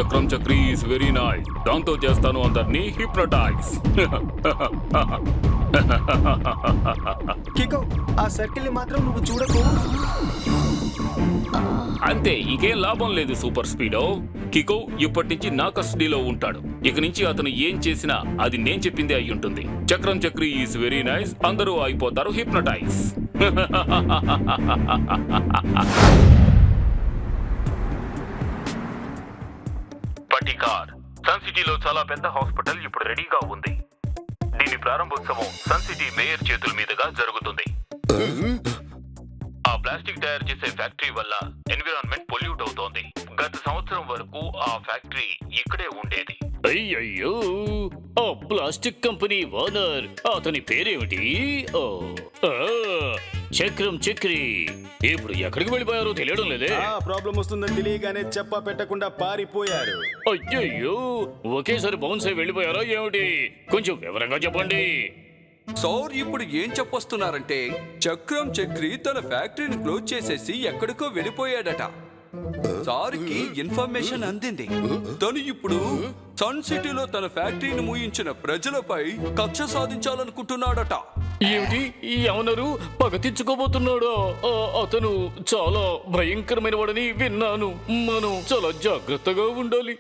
చక్రం Chakri is very nice. దాంతో చేస్తాను అందరినీ హిప్నటైజ్. కికో ఆ సర్కిల్ ని మాత్రం నువ్వు చూడకు. అంతే, ఇంకేం లాభం లేదు సూపర్ స్పీడో. కికో ఇప్పటి నుంచి నా కస్టడీలో ఉంటాడు. ఇక నుంచి అతను ఏం చేసినా అది నేను చెప్పిందే అయి ఉంటుంది. చక్రం చక్రి ఈస్ వెరీ నైస్. అందరూ అయిపోతారు హిప్నటైజ్. పటికార్ సన్ సిటీలో చాలా పెద్ద హాస్పిటల్ ఇప్పుడు రెడీగా ఉంది. దీని ప్రారంభోత్సవం సన్ సిటీ మేయర్ చేతుల మీదుగా జరుగుతుంది. ఆ ప్లాస్టిక్ తయారు చేసే ఫ్యాక్టరీ వల్ల ఎన్విరాన్మెంట్ పొల్యూట్ అవుతోంది. గత సంవత్సరం వరకు ఆ ఫ్యాక్టరీ ఇక్కడే ఉండేది. అయ్యయ్యో, ఆ ప్లాస్టిక్ కంపెనీ ఓనర్ అతని పేరేమిటి? ఓ, ఆ, చక్రం చక్రి. ఇప్పుడు ఎక్కడికి వెళ్ళిపోయారో తెలియడం లేదే. ప్రాబ్లం వస్తుందని తెలియగానే చెప్పా పెట్టకుండా పారిపోయారు. అయ్యయ్యో, ఒకేసారి బౌన్స్ అయి వెళ్ళిపోయారా ఏమిటి? కొంచెం వివరంగా చెప్పండి. సార్ ఇప్పుడు ఏం చెప్పొస్తున్నారంటే చక్రం చక్రి తన ఫ్యాక్టరీని క్లోజ్ చేసేసి ఎక్కడికో వెళ్ళిపోయాడట. సార్కి ఇన్ఫర్మేషన్ అందింది. తను ఇప్పుడు సన్ సిటీలో తన ఫ్యాక్టరీని మూయించిన ప్రజలపై కక్ష సాధించాలనుకుంటున్నాడట. ఏమిటి ఏమన్నారు? పగ తెచ్చుకోబోతున్నాడా? అతను చాలా భయంకరమైన వాడని విన్నాను. మనం చాలా జాగ్రత్తగా ఉండాలి.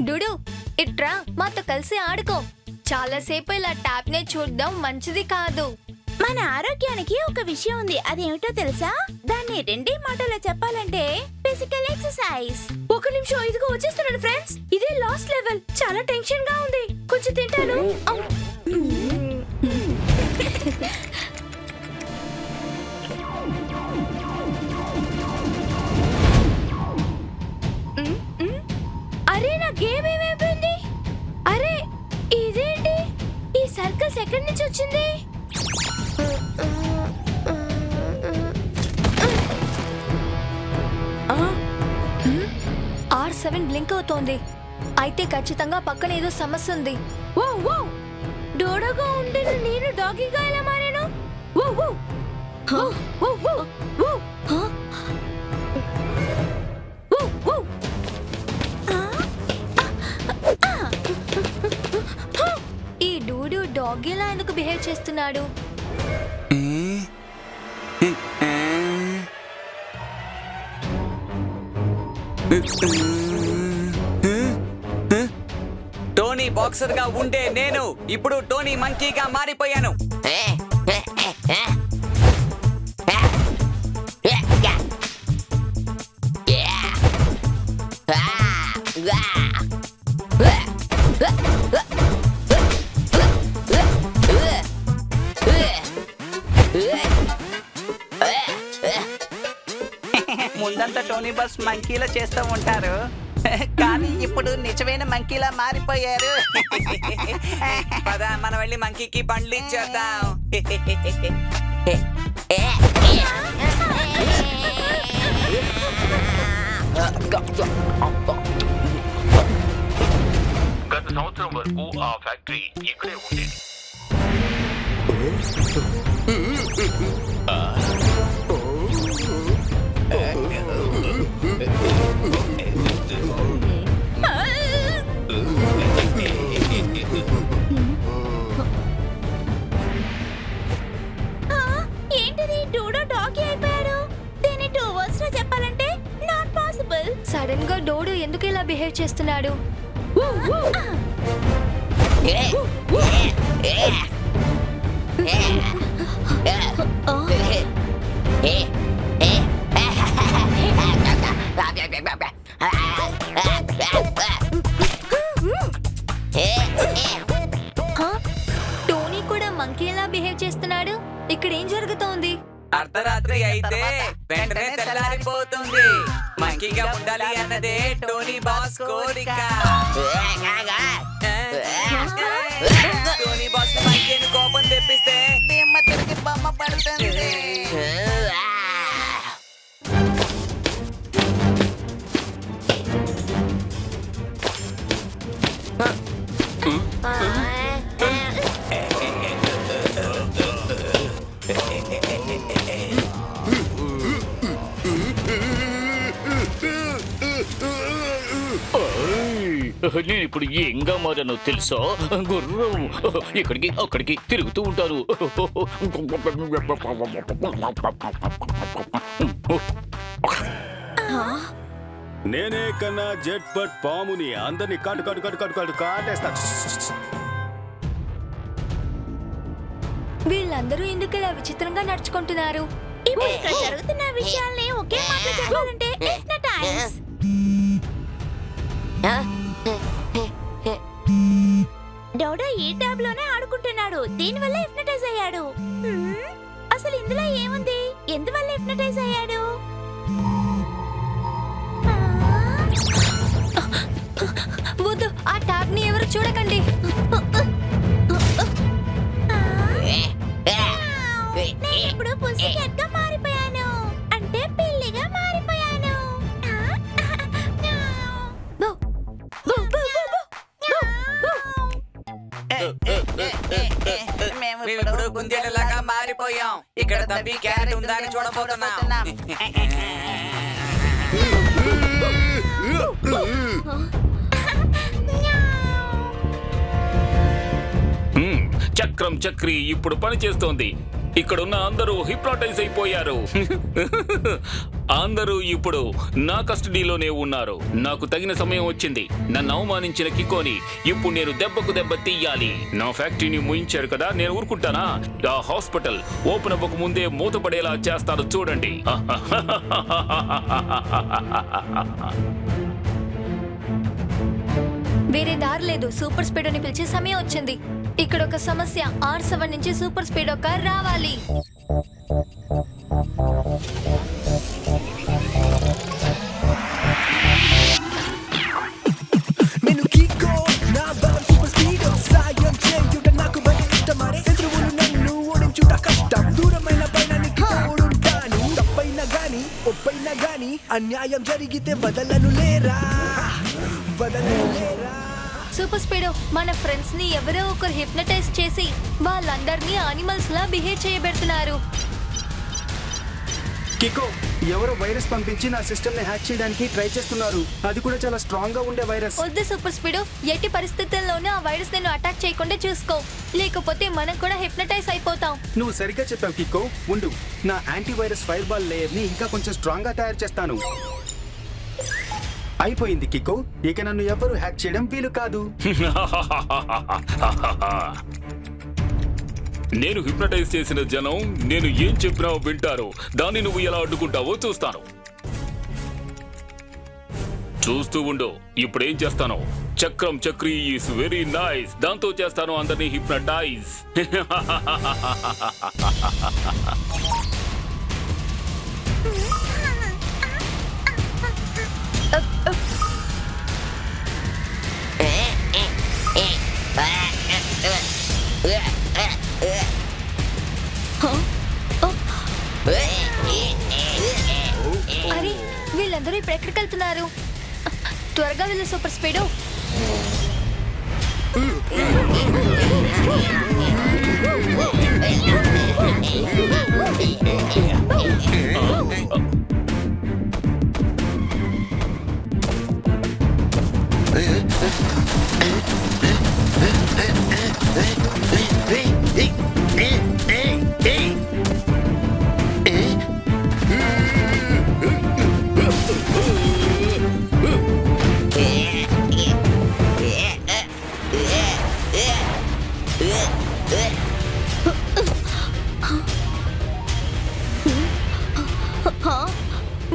డుడు ఇట్రా, మాతో కలిసి ఆడుకో. చాలాసేపు ఇలా ట్యాప్ నే చూడడం మంచిది కాదు. మన ఆరోగ్యానికి ఒక విషయం ఉంది, అదేమిటో తెలుసా? దాన్ని రెండే మాటలో చెప్పాలంటే ఫిజికల్ ఎక్సర్సైజ్. ఒక నిమిషం, ఇదిగో వచ్చేస్తున్నాను ఫ్రెండ్స్. ఇదే లాస్ట్ లెవెల్. చాలా టెన్షన్ గా ఉంది. కొంచెం తింటాను. అరే నా గేమ్ ఏమైపోయింది? అరే ఇదేంటి? ఈ సర్కిల్స్ ఎక్కడి నుంచి వచ్చింది? R7 బ్లింక్ అవుతోంది. అయితే ఖచ్చితంగా పక్కన ఏదో సమస్య ఉంది. డోడోగా ఉండే నేను డాగీగా ఎలా మారాను? ఈ డూడు డాగీలా ఎందుకు బిహేవ్ చేస్తున్నాడు? టోనీ బాక్సర్ గా ఉండే నేను ఇప్పుడు టోనీ మంకీగా మారిపోయాను. ముందంతా టోనీ బస్ మంకీలా చేస్తూ ఉంటారు, కానీ ఇప్పుడు నిజమైన మంకీలా మారిపోయారు. పద మనం వెళ్ళి మంకీకి బండ్లు ఇచ్చేద్దాం. గత సంవత్సరం వరకు ఆ ఫ్యాక్టరీ ఇక్కడే ఉండేది. ఏంటిది? డూడో డాగీ అయిపోయాడు. దీన్ని 2 words లో చెప్పాలంటే నాట్ పాసిబుల్. సడన్ గా డోడు ఎందుకు ఇలా బిహేవ్ చేస్తున్నాడు? టోనీ కూడా మంకీ ఎలా బిహేవ్ చేస్తున్నాడు? ఇక్కడ ఏం జరుగుతోంది? అర్ధరాత్రి అయితే వెంటనే తెల్లారిపోతుంది. మంకీగా ఉండాలి అన్నదే టోనీ బాస్ కోరిక. టోనీ బాస్ మంకీని కోపం తెప్పిస్తే దిమ్మ తిరిగి బొమ్మ పడుతుంది. నేను ఇప్పుడు ఏంగా మారానో తెలుసా? గుర్రం ఇక్కడికి అక్కడికి తిరుగుతూ ఉంటారు. నేనే కన్నా జెట్ పట్ పాముని అందరినీ కాటేస్తా. వీళ్ళందరూ ఎందుకు ఇలా విచిత్రంగా నడుచుకుంటున్నారు? ఇప్పుడు ఇక్కడ జరుగుతున్న విషయాల్ని ఒకే మాటలో చెప్పాలంటే hypnotize. డోడో ఈ ట్యాబ్ లోనే ఆడుకుంటున్నాడు. దీనివల్ల హిప్నటైజ్ అయ్యాడు. అసలు ఇందులో ఏముంది? ఎందువల్ల హిప్నటైజ్ అయ్యాడు? వద్దు, ఆ ట్యాబ్ ని ఎవరు చూడకండి. నేను ఇప్పుడు పుసికెట్ గా మారిపోయాను. అంటే పిల్లిగా మారిపోయాను. మేము ఇప్పుడు కుందేలులాగా మారిపోయాం. ఇక్కడ తప్పి క్యారెట్ ఉందా అని చూడబోతున్నాం. చక్రం చక్రి ఇప్పుడు పని చేస్తోంది. ఇక్కడున్న అందరూ హిప్నాటైజ్ అయిపోయారు. అందరూ ఇప్పుడు నా కస్టడీలోనే ఉన్నారు. నాకు తగిన సమయం వచ్చింది. నన్ను అవమానించిన కికోని ఇప్పుడు నేను దెబ్బకు దెబ్బ తీయాలి. నా ఫ్యాక్టరీని ముయించారు కదా, నేను ఊరుకుంటానా? ఆ హాస్పిటల్ ఓపెన్ అవ్వక ముందే మూతపడేలా చేస్తాను చూడండి. వేరే దారి లేదు. సూపర్ స్పీడ్ అని పిలిచే సమయం వచ్చింది. ఇక్కడ ఒక సమస్య. R7 నుంచి సూపర్ స్పీడ్ కార్ రావాలి. నేను కికో నా బలం సూపర్ స్పీడ్ సాయం చేయుట నాకు భలే ఇష్టమరే శత్రువులు నన్ను ఓడించుట కష్టం దూరమైన పైనానికి ఓడుంటాను తప్పైనా గాని ఒప్పైనా గాని అన్యాయం జరిగితే వదలను లేరా సూపర్ స్పీడ్ మన ఫ్రెండ్స్ ని ఎవరో ఒకరు హిప్నటైజ్ చేసి వాళ్ళందరినీ యానిమల్స్ లా బిహేవ్ చేయబెడుతున్నారు. కికో, ఎవరో వైరస్ పంపించి నా సిస్టమ్ ని హ్యాక్ చేయడానికి ట్రై చేస్తున్నారు. అది కూడా చాలా స్ట్రాంగ్ గా ఉండే వైరస్. వద్దు సూపర్ స్పీడ్, ఎట్టి పరిస్థితుల్లోనూ ఆ వైరస్ నేను అటాక్ చేయకుండా చూసుకో. లేకపోతే మనం కూడా హిప్నటైజ్ అయిపోతాం. నువ్వు సరిగ్గా చెప్పావు కికో. ఉండు, నా యాంటీవైరస్ ఫైర్ బాల్ లేయర్ ని ఇంకా కొంచెం స్ట్రాంగ్ గా తయారు చేస్తాను. అయిపోయింది కికో, ఇక నన్ను ఎవరు హ్యాక్ చేయడం వీలు కాదు. నేను హిప్నటైజ్ చేసిన జనం నేను ఏం చెప్పినా వింటారు. దాన్ని నువ్వు ఎలా అడ్డుకుంటావో చూస్తాను. చూస్తూ ఉండు. ఇప్పుడేం చేస్తాను? చక్రం చక్రీ ఈస్ వెరీ నైస్. దాంతో చేస్తాను అందరినీ హిప్నటైజ్. అరే, వీళ్ళందరూ ఇప్పుడు ఎక్కడికి వెళ్తున్నారు? త్వరగా వెళ్ళు సూపర్ స్పీడ్.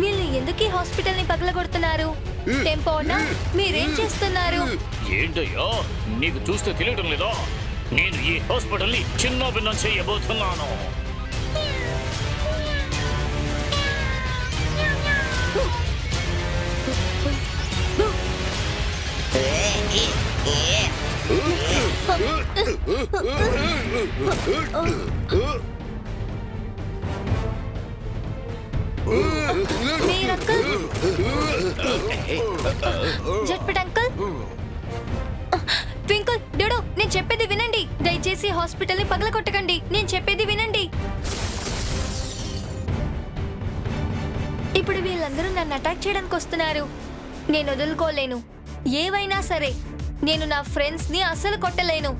వీళ్ళు ఎందుకు ఈ హాస్పిటల్ ని పగలగొడుతున్నారు? టెంపో అన్నా, మీరేం చేస్తున్నారు? ఏంటయ్యా, నీకు చూస్తే తెలియడం లేదా? నేను ఈ హాస్పిటల్ ని చిన్న భిన్నం చేయబోతున్నాను. మీరు అంకుల్ జట్పట్ అంకుల్ ట్వింకుల్ డోడో నేను చెప్పేది వినండి దయచేసి హాస్పిటల్ ని పగలగొట్టకండి నేను చెప్పేది వినండి ఇప్పుడు వీళ్ళందరూ నన్ను అటాక్ చేయడానికి వస్తున్నారు నేను వదులుకోలేను ఏవైనా సరే నేను నా ఫ్రెండ్స్ ని అసలు కొట్టలేను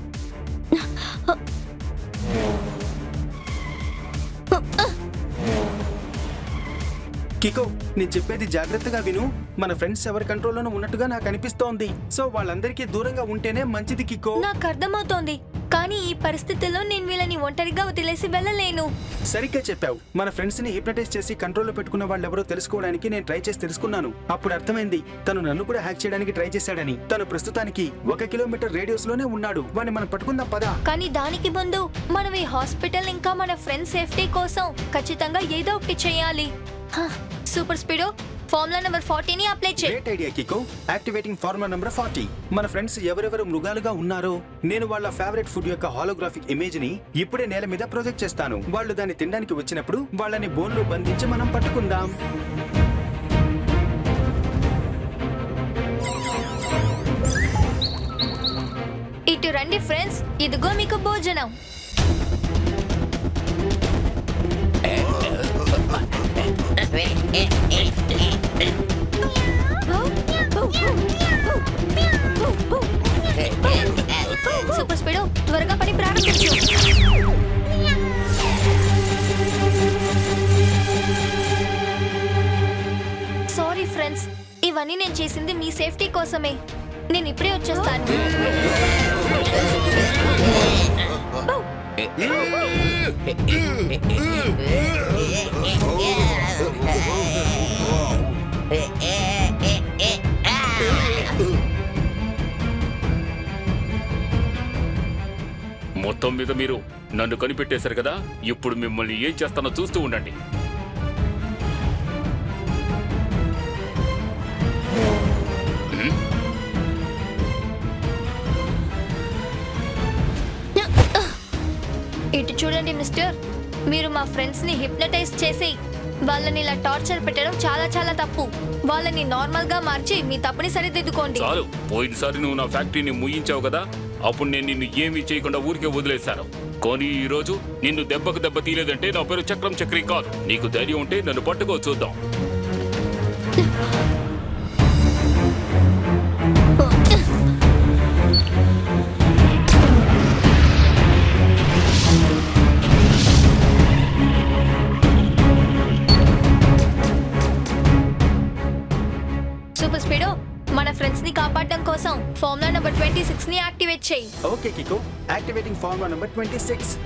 కికో నేను చెప్పేది జాగ్రత్తగా విను మన ఫ్రెండ్స్ ఎవరి కంట్రోల్లోనూ ఉన్నట్టుగా నాకు అనిపిస్తోంది సో వాళ్ళందరికీ దూరంగా ఉంటేనే మంచిది కికో. నాకు అర్థమవుతోంది కానీ ఈ పరిస్థితుల్లో నేను వీళ్ళని ఒంటరిగా వదిలేసి వెళ్ళలేను. సరిగ్గా చెప్పావు. మన ఫ్రెండ్స్ ని హిప్నటైజ్ చేసి కంట్రోల్లో పెట్టుకున్న వాళ్ళెవరో తెలుసుకోవడానికి నేను ట్రై చేసి తెలుసుకున్నాను. అప్పుడు అర్థమైంది తను నన్ను కూడా హ్యాక్ చేయడానికి ట్రై చేశాడని. తను ప్రస్తుతానికి 1 కిలోమీటర్ రేడియస్ లోనే ఉన్నాడు. వాడిని మనం పట్టుకుందాం పదా. కానీ దానికి ముందు మనం ఈ హాస్పిటల్ ఇంకా మన ఫ్రెండ్ సేఫ్టీ కోసం ఖచ్చితంగా ఏదో ఒకటి చేయాలి. సూపర్ స్పీడో ఫార్ములా నెంబర్ 40 ని అప్లై చేయి. Great idea Kiko. Activating formula number 40. మన ఫ్రెండ్స్ ఎవరెవరు మృగాలుగా ఉన్నారో నేను వాళ్ళ ఫేవరెట్ ఫుడ్ యొక్క హాలోగ్రాఫిక్ ఇమేజ్ ని ఇప్పుడే నేల మీద ప్రొజెక్ట్ చేస్తాను. వాళ్ళు దాన్ని తినడానికి వచ్చినప్పుడు వాళ్ళని బోన్లో బంధించి మనం పట్టుకుందాం. ఇటు రండి ఫ్రెండ్స్, ఇదిగో మీకు భోజనం. సూపర్ స్పీడో త్వరగా పని ప్రారంభించు. సారీ ఫ్రెండ్స్, ఇవన్నీ నేను చేసింది మీ సేఫ్టీ కోసమే. నేను ఇప్పుడే వచ్చేస్తాను. మొత్తం మీద మీరు నన్ను కనిపెట్టేశారు కదా, ఇప్పుడు మిమ్మల్ని ఏం చేస్తానో చూస్తూ ఉండండి. ఇటు చూడండి మిస్టర్, మీరు మా ఫ్రెండ్స్ ని హిప్నటైజ్ చేసి వాళ్ళని ఇలా టార్చర్ పెట్టడం చాలా చాలా తప్పు. వాళ్ళని నార్మల్ గా మార్చి మీ తప్పుని సరిదిద్దుకోండి. చాలు, పోయినసారి నువ్వు నా ఫ్యాక్టరీని ముయించావు కదా, అప్పుడు నేను నిన్ను ఏమీ చేయకుండా ఊరికే వదిలేశాను. కానీ ఈ రోజు నిన్ను దెబ్బకు దెబ్బ తీయలేదంటే నా పేరు చక్రం చక్రి కాదు. నీకు ధైర్యం ఉంటే నన్ను పట్టుకో చూద్దాం. సూపర్ స్పీడో మన ఫ్రెండ్స్ ని కాపాడడం కోసం ఫార్ములా నెంబర్ 26 ని యాక్టివేట్ చేయి. Okay Kiko. Activating formula number 26.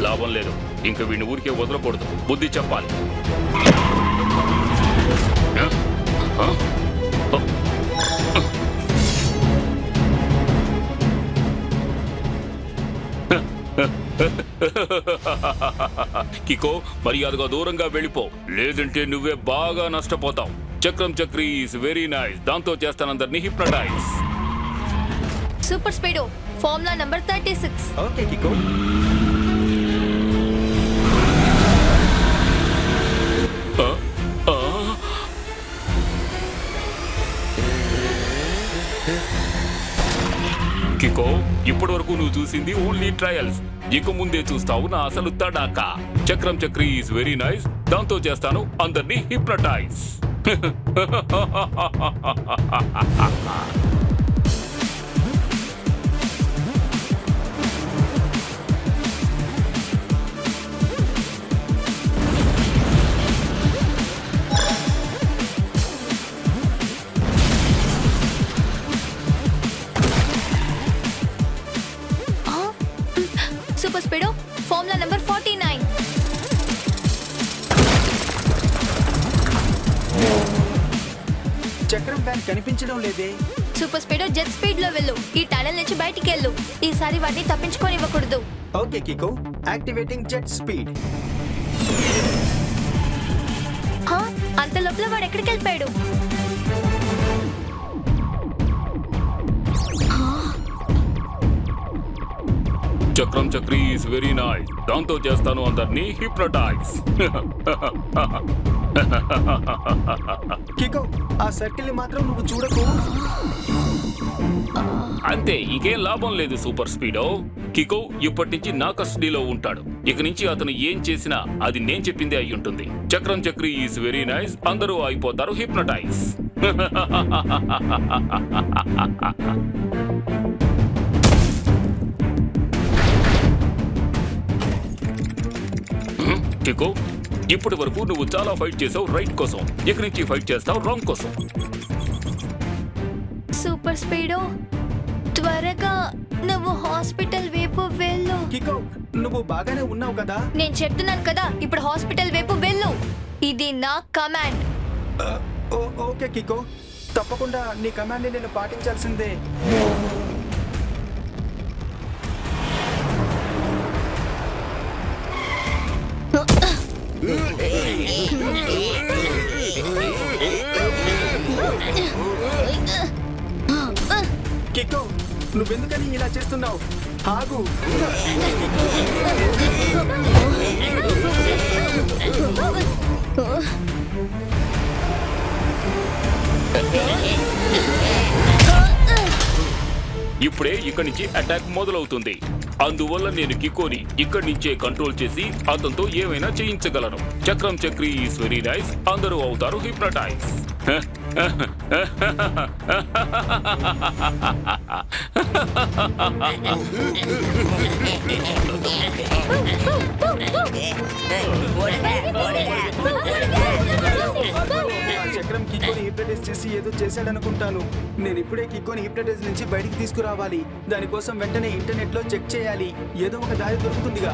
లాభం లేదు, ఇంకా వీడిని ఊరికే వదలకూడదు, బుద్ధి చెప్పాలి. కికో, మర్యాదగా దూరంగా వెళ్ళిపో, లేదంటే నువ్వే బాగా నష్టపోతావు. చక్రం చక్రి ఈస్ వెరీ నైస్, దాంతో చేస్తానందరినీ hypnotise. Super speedo formula number 36. Okay Kiko. Kiko, ఇప్పటి వరకు నువ్వు చూసింది ఓన్లీ ట్రయల్స్. ఇక ముందే చూస్తావు నా అసలు తడాకా. చక్రం చక్రి ఈస్ వెరీ నైస్, దాంతో చేస్తాను అందరినీ hypnotise. Super speedo formula number 49. చక్రం బ్యాన్ కనిపించడం లేదే. సూపర్ స్పీడో జెట్ స్పీడ్ లో వెళ్ళు. ఈ టనల్ నుంచి బయటికి వెళ్ళు. ఈసారి వాటిని తప్పించుకోనివ్వకూడదు. Okay Kiko. Activating jet speed. అంత లోపల వాడు ఎక్కడికి వెళ్ళిపోయాడు? చక్రం చక్రి ఈస్ వెరీ నైస్. దాంతో చేస్తాను అందరినీ హిప్నటైజ్. కికో, ఆ సర్కిల్ ని మాత్రం నువ్వు చూడకు. అంతే, ఇంకేం లాభం లేదు సూపర్ స్పీడో. కికో ఇప్పటి నుంచి నా కస్టడీలో ఉంటాడు. ఇక నుంచి అతను ఏం చేసినా అది నేను చెప్పిందే అయి ఉంటుంది. చక్రం చక్రి ఈస్ వెరీ నైస్. అందరూ అయిపోతారు హిప్నటైజ్. కికో, ఇప్పటి వరకు నువ్వు చాలా ఫైట్ చేసావు రైట్ కోసం. ఇక నుంచి ఫైట్ చేస్తావు రాంగ్ కోసం. సూపర్ స్పీడో, త్వరగా నువ్వు హాస్పిటల్ వైపు వెళ్ళు. కికో, నువ్వు బాగానే ఉన్నావు కదా? నేను చెప్తున్నాను కదా, ఇప్పుడు హాస్పిటల్ వైపు వెళ్ళు. ఇది నా కమాండ్. ఓకే కికో, తప్పకుండా నీ కమాండ్ ని నేను పాటించాల్సిందే. కికో, నువ్వెందుకని ఇలా చేస్తున్నావు? ఆగు. ఇప్పుడే ఇక్కడి నుంచి అటాక్ మొదలవుతుంది. అందువల్ల నేను కికోని ఇక్కడి నుంచే కంట్రోల్ చేసి అతనితో ఏమైనా చేయించగలను. చక్రం చక్రి ఈస్ వెరీ నైస్. అందరూ అవుతారు హిప్నటైజ్. చక్రం కికోని హిప్నటైజ్ చేసి ఏదో చేశాడనుకుంటాను. నేను ఇప్పుడే కికోని హిప్నటైజ్ నుంచి బయటికి తీసుకురావాలి. దానికోసం వెంటనే ఇంటర్నెట్ లో చెక్ చేయాలి. ఏదో ఒక దారి దొరుకుతుందిగా.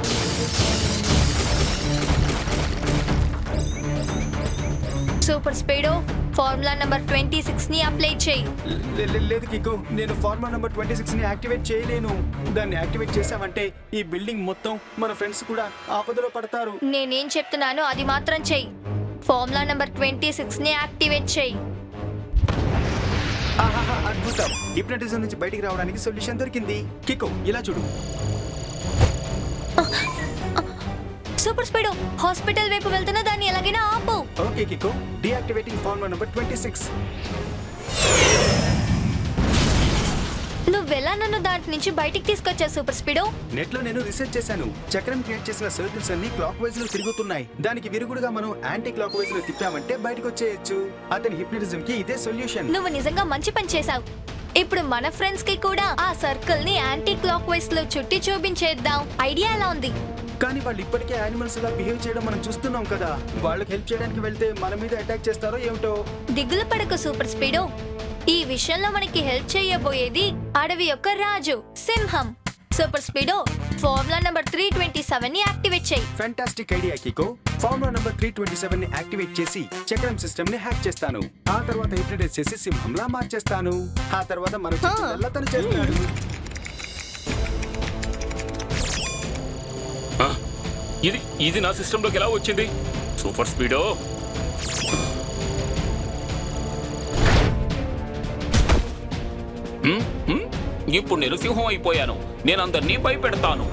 సూపర్ స్పీడో, ఫార్ములా నంబర్ 26 ని అప్లై చేయి. లేదు కికో, నేను ఫార్ములా నంబర్ 26 ని యాక్టివేట్ చేయలేను. దాన్ని యాక్టివేట్ చేసామంటే ఈ బిల్డింగ్ మొత్తం మన ఫ్రెండ్స్ కూడా ఆపదలో పడతారు. నేనేం చెప్తున్నానో అది మాత్రం చెయ్యి. ఫార్ములా నంబర్ 26 ని యాక్టివేట్ చేయి. ఆహాహా, అద్భుతం. హిప్నటిజం నుంచి బయటికి రావడానికి సొల్యూషన్ దొరికింది. కికో, ఇలా చూడు. సూపర్ స్పీడో, హాస్పిటల్ వైపు వెళ్తున్న దాన్ని ఎలాగైనా ఆపు. Okay Kiko, deactivating formula number 26. నువ్వెలా నన్ను దాంట్ నుంచి బయటికి తీసుకొచ్చా సూపర్ స్పీడో? నెట్ లో నేను రీసెర్చ్ చేశాను. చక్రం క్రియేట్ చేసిన సర్కిల్స్ అన్ని క్లాక్ వైజ్ లో తిరుగుతున్నాయి. దానికి విరుగుడుగా మనం యాంటీ క్లాక్ వైజ్ లో తిప్పామంటే బయటకు వచ్చేయచ్చు. అతని హిప్నటిజం కి ఇదే సొల్యూషన్. నువ్వు నిజంగా మంచి పని చేశావు. ఇప్పుడు మన ఫ్రెండ్స్ కి కూడా ఆ సర్కిల్ ని యాంటీ క్లాక్ వైజ్ లో చుట్టి చూపించేద్దాం. ఐడియా ఎలా ఉంది? కానీ వాళ్ళు ఇప్పటికే యానిమల్స్ గా బిహేవ్ చేయడం మనం చూస్తున్నాం కదా. వాళ్ళకి హెల్ప్ చేయడానికి వెళ్తే మన మీద అటాక్ చేస్తారో ఏమిటో. దిగులు పడకు సూపర్ స్పీడో. ఈ విషయంలో మనకి హెల్ప్ చేయబోయేది అడవి యొక్క రాజు, సింహం. సూపర్ స్పీడో, ఫార్ములా నంబర్ 327 ని యాక్టివేట్ చేయి. Fantastic idea Kiko. Formula number 327 ని యాక్టివేట్ చేసి చక్రం సిస్టమ్ ని హ్యాక్ చేస్తాను. ఆ తర్వాత హిప్నటైజ్ చేసి సింహంలా మార్చేస్తాను. ఆ తర్వాత మన తను చేస్తాడు. ఇది నా సిస్టంలోకి ఎలా వచ్చింది? సూపర్ స్పీడో, ఇప్పుడు నేను సింహం అయిపోయాను. నేను అందరినీ భయపెడతాను.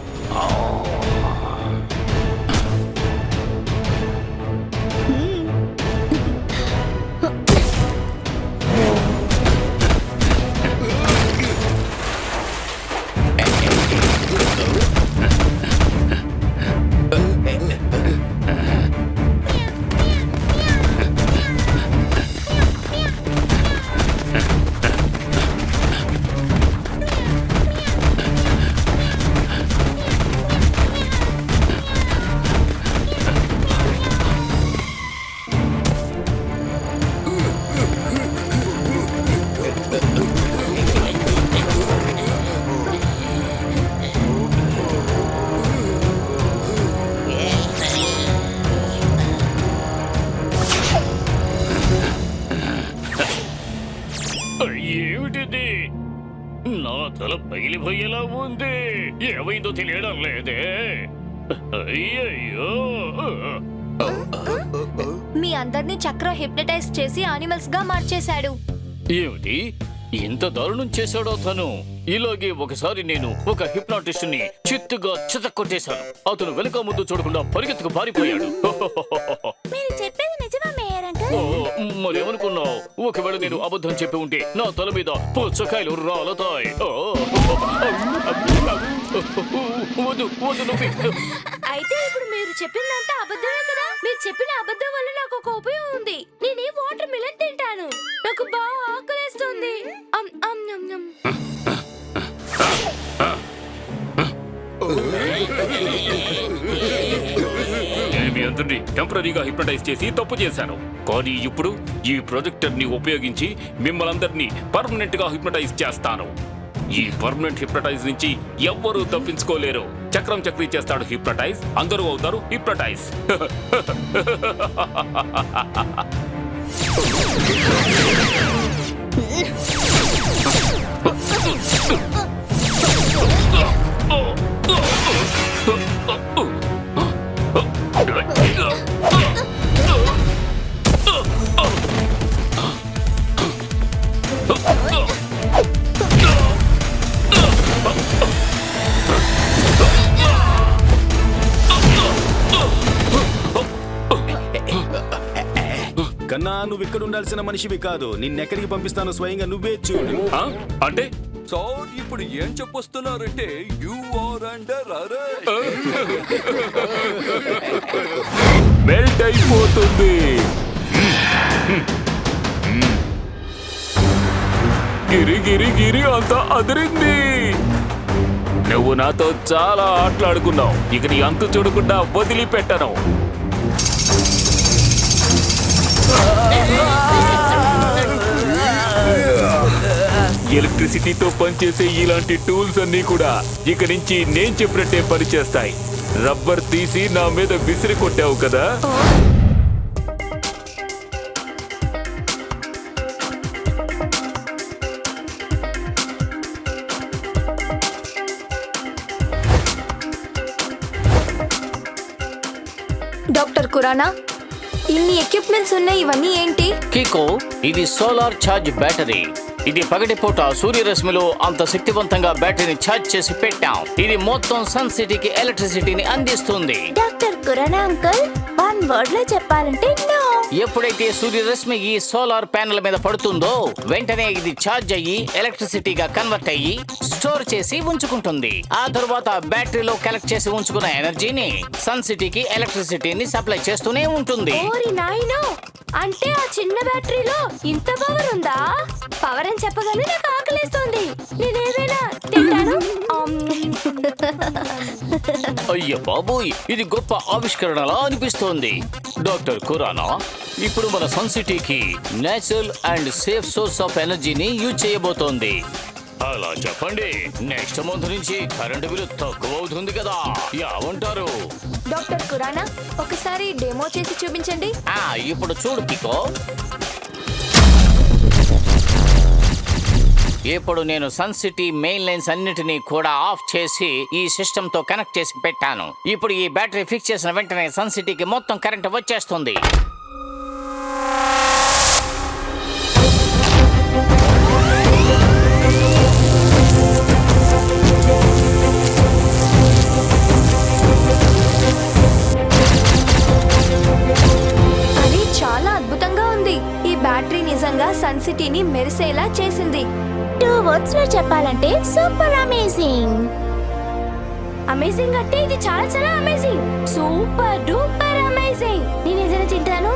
ఏమిటిది? నా తల పగిలిపోయేలా ఉంది. ఏమైందో తెలియడం లేదే. అయ్యయ్యో. మీ అందరినీ చక్రం హిప్నటైజ్ చేసి యానిమల్స్ గా మార్చేశాడు. ఏమిటి ఇంత దారుణం చేశాడో తను? ఇలాగే ఒకసారి నేను ఒక హిప్నాటిస్ట్ ని చిత్తుగా చితక్కొట్టేశాను. అతను వెనుక ముందు చూడకుండా పరిగెత్తుకు పారిపోయాడు. మీరు చెప్పేది నిజమా మేయర్ అంకుల్? ఓ, మరేమనుకున్నావు? ఒకవేళ నేను అబద్ధం చెప్పి ఉంటే నా తల మీద పుచ్చకాయలు రాలతాయి. ఓ, వద్దు వద్దు నొప్పి. అయితే ఇప్పుడు మీరు చెప్పిందంతా అబద్ధమే కదా? మీరు చెప్పిన అబద్ధం వల్ల నాకు ఒక ఉపయోగం ఉంది. నేను ఈ వాటర్ మిలన్ తింటాను. నాకు బాగా ఆకలేస్తుంది. అమ్ అమ్ నమ్ నమ్. నేను మీ అందరినీ టెంపరీగా హిప్నటైజ్ చేసి తప్పు చేశాను. కానీ ఇప్పుడు ఈ ప్రొజెక్టర్ ని ఉపయోగించి మిమ్మల్ని అందరినీ పర్మనెంట్ గా హిప్నటైజ్ చేస్తాను. ఈ పర్మనెంట్ హిప్నటైజ్ నుంచి ఎవ్వరూ తప్పించుకోలేరు. చక్రం చక్రీ చేస్తాడు హిప్నటైజ్, అందరూ అవుతారు హిప్నటైజ్. కన్నా నువ్వు ఇక్కడ ఉండాల్సిన మనిషివి కాదు. నిన్నెక్కడికి పంపిస్తాను స్వయంగా నువ్వే చూడు. అంటే సార్ ఇప్పుడు ఏం చెప్పొస్తున్నారంటే you are under arrest. Melt అయిపోతుంది. గిరి గిరి గిరి అంతా అదిరింది. నువ్వు నాతో చాలా ఆటలాడుకున్నావు. ఇక నీ అంతు చూడకుండా వదిలిపెట్టను. ఎలక్ట్రిసిటీతో పనిచేసే ఇలాంటి టూల్స్ అన్నీ కూడా ఇక నుంచి నేను చెప్పినట్టే పనిచేస్తాయి. రబ్బర్ తీసి నా మీద విసిరి కొట్టావు కదా. డాక్టర్ కురానా, ఇన్ని ఎక్విప్మెంట్స్ ఉన్నాయి, ఇవన్నీ ఏంటి? కికో, ఇది సోలార్ ఛార్జ్ బ్యాటరీ. ఇది పగటిపూట సూర్యరశ్మిలో అంత శక్తివంతంగా బ్యాటరీని ఛార్జ్ చేసి పెట్టాం. ఇది మొత్తం సన్ సిటీకి ఎలక్ట్రిసిటీని అందిస్తుంది. Doctor Khurana uncle, one word లో చెప్పాలంటే నో. ఎప్పుడైతే సూర్యరశ్మి ఈ సోలార్ ప్యానెల్ మీద పడుతుందో వెంటనే ఇది ఛార్జ్ అయ్యి ఎలక్ట్రిసిటీగా కన్వర్ట్ అయ్యి స్టోర్ చేసి ఉంచుకుంటుంది. ఆ తర్వాత బ్యాటరీలో కలెక్ట్ చేసి ఉంచుకున్న ఎనర్జీని సన్ సిటీకి ఎలక్ట్రిసిటీని సప్లై చేస్తూనే ఉంటుంది. ఓరి నాయనో, అంటే ఆ చిన్న బ్యాటరీలో ఇంత పవర్ ఉందా? పవర్ అని చెప్పగానే నాకు ఆకలేస్తుంది. నేనేమైనా తింటాను. అయ్య బాబోయ్, ఇది గొప్ప ఆవిష్కరణలా అనిపిస్తోంది. డాక్టర్ కురానా, ఇప్పుడు మన సన్ సిటీకి natural and safe source of ఎనర్జీని యూజ్ చేయబోతోంది. అలా చెప్పండి, నెక్స్ట్ మంత్ నుంచి కరెంటు బిల్లు తక్కువ అవుతుంది కదా, ఏమంటారు? డాక్టర్ కురానా, ఒకసారి డెమో చేసి చూపించండి. ఇప్పుడు చూడు కికో. ఇప్పుడు నేను సన్ సిటీ మెయిన్ లైన్స్ అన్నిటినీ కూడా ఆఫ్ చేసి ఈ సిస్టమ్ తో కనెక్ట్ చేసి పెట్టాను. ఇప్పుడు ఈ బ్యాటరీ ఫిక్స్ చేసిన వెంటనే సన్ సిటీకి మొత్తం కరెంట్ వచ్చేస్తుంది. అది చాలా అద్భుతంగా ఉంది. ఈ బ్యాటరీ నిజంగా సన్ సిటీని మెరిసేలా చేసింది. 2 వర్డ్స్ లో చెప్పాలంటే సూపర్ అమేజింగ్. అమేజింగ్ అంటే ఇది చాలా చాలా అమేజింగ్. Super duper amazing. నేను ఏదైనా తింటాను.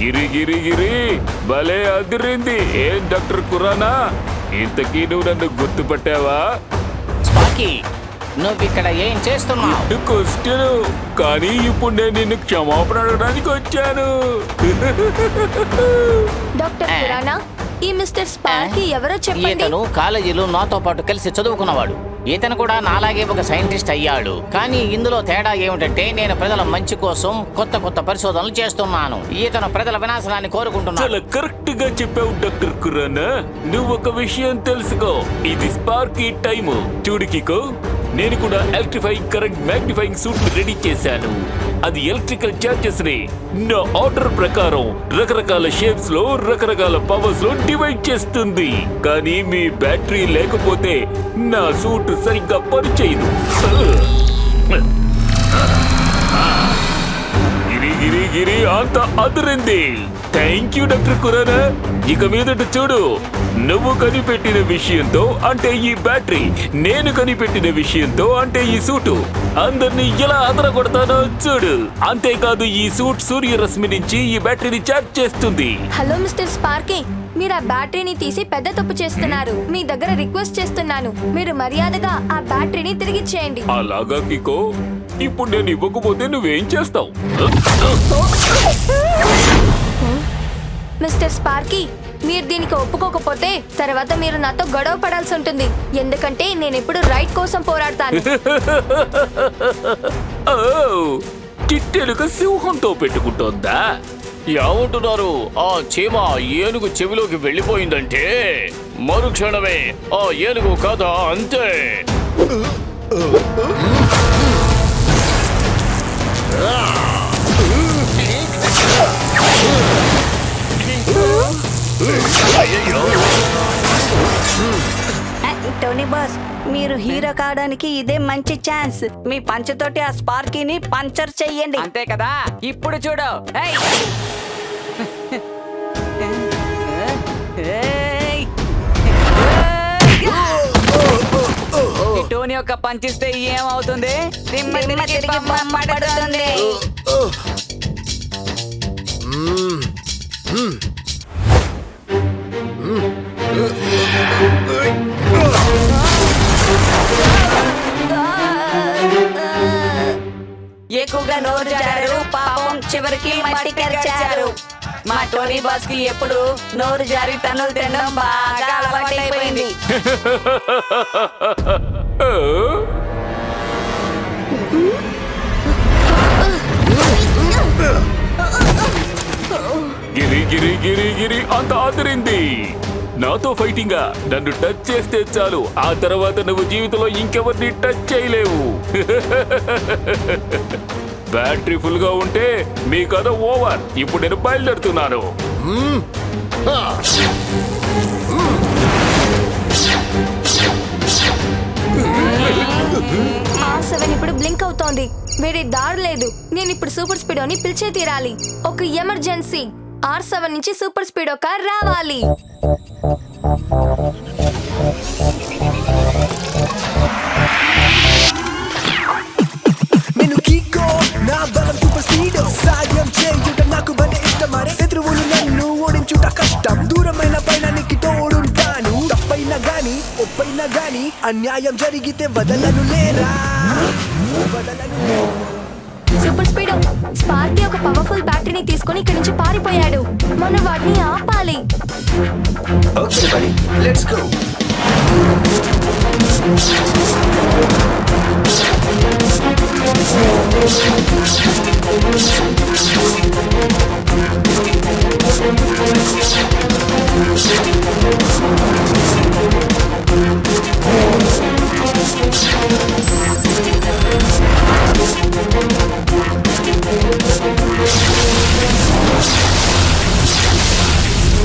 గిరి గిరి గిరి భలే అదిరింది. ఏం డాక్టర్ కురానా, ఇంతకీ నువ్వు నన్ను గుర్తుపట్టావా? స్పార్కీ, నువ్వు ఇక్కడ ఏం చేస్తున్నావు? క్వశ్చన్, కానీ ఇప్పుడు నేను నిన్ను క్షమాపణ అడగడానికి వచ్చాను. డాక్టర్ కురానా, ఈ మిస్టర్ స్పార్కీ ఎవరో చెప్పండి. ఇతను కాలేజీలో నాతో పాటు కలిసి చదువుకున్నవాడు. ఇతను కూడా నాలాగే ఒక సైంటిస్ట్ అయ్యాడు. కానీ ఇందులో తేడా ఏమిటంటే నేను ప్రజల మంచి కోసం కొత్త కొత్త పరిశోధనలు చేస్తున్నాను. ఇతను ప్రజల వినాశనాన్ని కోరుకుంటున్నాడు. చాలా కరెక్ట్ గా చెప్పావు డాక్టర్ కురానా. నువ్వు ఒక విషయం తెలుసుకో, ఇది స్పార్కీ టైము. చూడు కికో, నేను కూడా electrifying current magnifying suit ready చేశాను. అది ఎలక్ట్రికల్ చార్జెస్ ని నా ఆర్డర్ ప్రకారం రకరకాల షేప్స్ లో రకరకాల పవర్స్ లో డివైడ్ చేస్తుంది. కానీ మీ బ్యాటరీ లేకపోతే నా సూట్ సరిగ్గా పనిచేయదు. గిరి గిరి గిరి అంత అదిరింది. Thank you doctor Khurana. ఇక మీదట చూడు, నువ్వు కనిపెట్టిన విషయంతో అంటే ఈ బ్యాటరీ, నేను కనిపెట్టిన విషయంతో అంటే ఈ సూటు అందరినీ ఎలా అదరగొడతానో చూడు. అంతేకాదు ఈ సూట్ సూర్యరశ్మి నుంచి ఈ బ్యాటరీని చార్జ్ చేస్తుంది. హలో మిస్టర్ స్పార్కీ, మీరు ఆ బ్యాటరీని తీసి పెద్ద తప్పు చేస్తున్నారు. మీ దగ్గర రిక్వెస్ట్ చేస్తున్నాను, మీరు మర్యాదగా ఆ బ్యాటరీని తిరిగిచ్చేయండి. అలాగా కికో, ఇప్పుడు నేను ఇవ్వకపోతే నువ్వేం చేస్తావు? మిస్టర్ స్పార్కీ, మీరు దీనికి ఒప్పుకోకపోతే తర్వాత మీరు నాతో గొడవ పడాల్సి ఉంటుంది. ఎందుకంటే నేను ఎప్పుడు రైట్ కోసం పోరాడతాను. చిట్టెలుక సింహంతో పెట్టుకుంటోందా? ఏమంటున్నారు? ఆ చీమ ఏనుగు చెవిలోకి వెళ్ళిపోయిందంటే మరుక్షణమే ఆ ఏనుగు కథ అంతే. టోనీ బాస్, మీరు హీరో కావడానికి ఇదే మంచి ఛాన్స్. మీ పంచతోటి ఆ స్పార్కీని పంచర్ చెయ్యండి. అంతే కదా, ఇప్పుడు చూడు. ఏయ్! ఏయ్! ఈ టోనీ యొక్క పంచిస్తే ఏమవుతుంది? దిమ్మ తిరిగి బొమ్మ పడుతుంది. ఎక్కువగా నోరు జారారు, పాపం చివరికి మట్టి కరిచారు. మా టోనీ బాస్ కి ఎప్పుడు నోరు జారి తన్నులు తినడం బాగా అలవాటైపోయింది. గిరి గిరి గిరి గిరి అంత ఆదరింది. నాతో ఫైటింగా నన్ను టచ్ చేస్తే చాలు, ఆ తర్వాత నువ్వు జీవితంలో ఇంకెవరిని టచ్ చేయలేవు. బ్యాటరీ ఫుల్ గా ఉంటే మీ కథ ఓవర్. ఇప్పుడు నేను బయలుదేరుతున్నాను. R7 ఇప్పుడు బ్లింక్ అవుతోంది. వేరే దారి లేదు. నేను ఇప్పుడు సూపర్ స్పీడోని పిలిచే తీరాలి. ఒక ఎమర్జెన్సీ. R7 నుంచి సూపర్ స్పీడో కార్ రావాలి. నేను కీకో, నా బలం సూపర్ స్పీడ్. సాయం చేయుట నాకు భలే ఇష్టమరే. శత్రువులు నన్ను ఓడించుట కష్టం. దూరమైన పైనానికి తోడుంటాను. తప్పైనా గాని ఒప్పైనా గాని అన్యాయం జరిగితే వదలను లేరా, వదలను. సూపర్ స్పీడో, స్పార్కీ ఒక పవర్ఫుల్ బ్యాటరీని తీసుకొని ఇక్కడి నుంచి పారిపోయాడు. మనం వాటిని ఆపాలి. Okay buddy, let's go.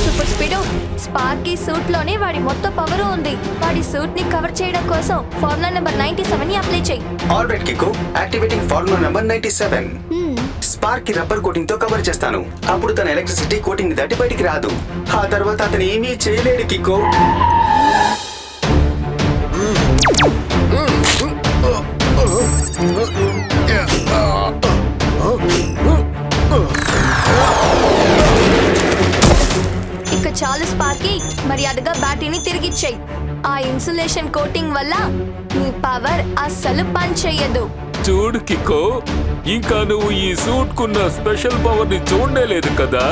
Super speedo, sparky suit లోనే వాడి మొత్తం పవర్ ఉంది. వాడి సూట్ ని కవర్ చేయడం కోసం ఫార్ములా నెంబర్ 97 ని అప్లై చేయి. All right Kiko, activating formula number 97. Spark rubber coating తో కవర్ చేస్తాను. అప్పుడు తన ఎలక్ట్రిసిటీ కోటింగ్ దాటి బయటికి రాదు. ఆ తర్వాత అతను ఏమీ చేయలేడు కికో. ఇక చాలు స్పార్కీ, మర్యాదగా బ్యాటరీని తిరిగిచ్చేయి. ఆ ఇన్సులేషన్ కోటింగ్ వల్ల నీ పవర్ అస్సలు పని చెయ్యదు. చూడు కికో, ఇంకా నువ్వు ఈ సూట్ కున్న స్పెషల్ పవర్ ని చూడలేదు కదా.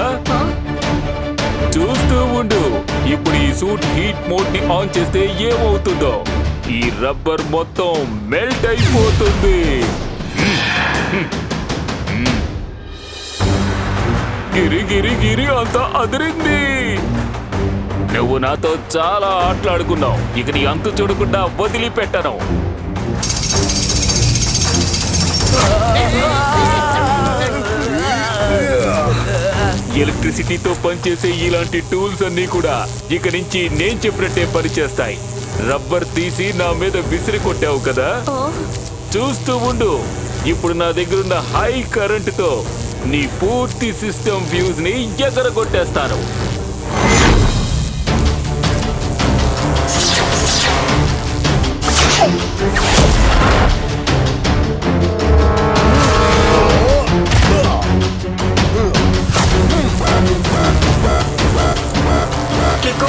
చూస్తూ ఉండు, ఇప్పుడు ఈ సూట్ హీట్ మోడ్ ని ఆన్ చేస్తే ఏమవుతుందో. ఈ రబ్బర్ మొత్తం మెల్ట్ అయిపోతుంది. గిరి గిరి గిరి అంతా అదిరింది. నువ్వు నాతో చాలా ఆటలాడుకున్నావు. ఇక నీ అంతు చూడకుండా వదిలిపెట్టను. ఎలక్ట్రిసిటీతో పనిచేసే ఇలాంటి టూల్స్ అన్నీ కూడా ఇక నుంచి నేను చెప్పినట్టే పనిచేస్తాయి. రబ్బర్ తీసి నా మీద విసిరి కొట్టావు కదా, చూస్తూ ఉండు. ఇప్పుడు నా దగ్గరున్న హై కరెంటుతో నీ పూర్తి సిస్టమ్ ఫ్యూజ్ ని ఎగరగొట్టేస్తాను. కిక్కో,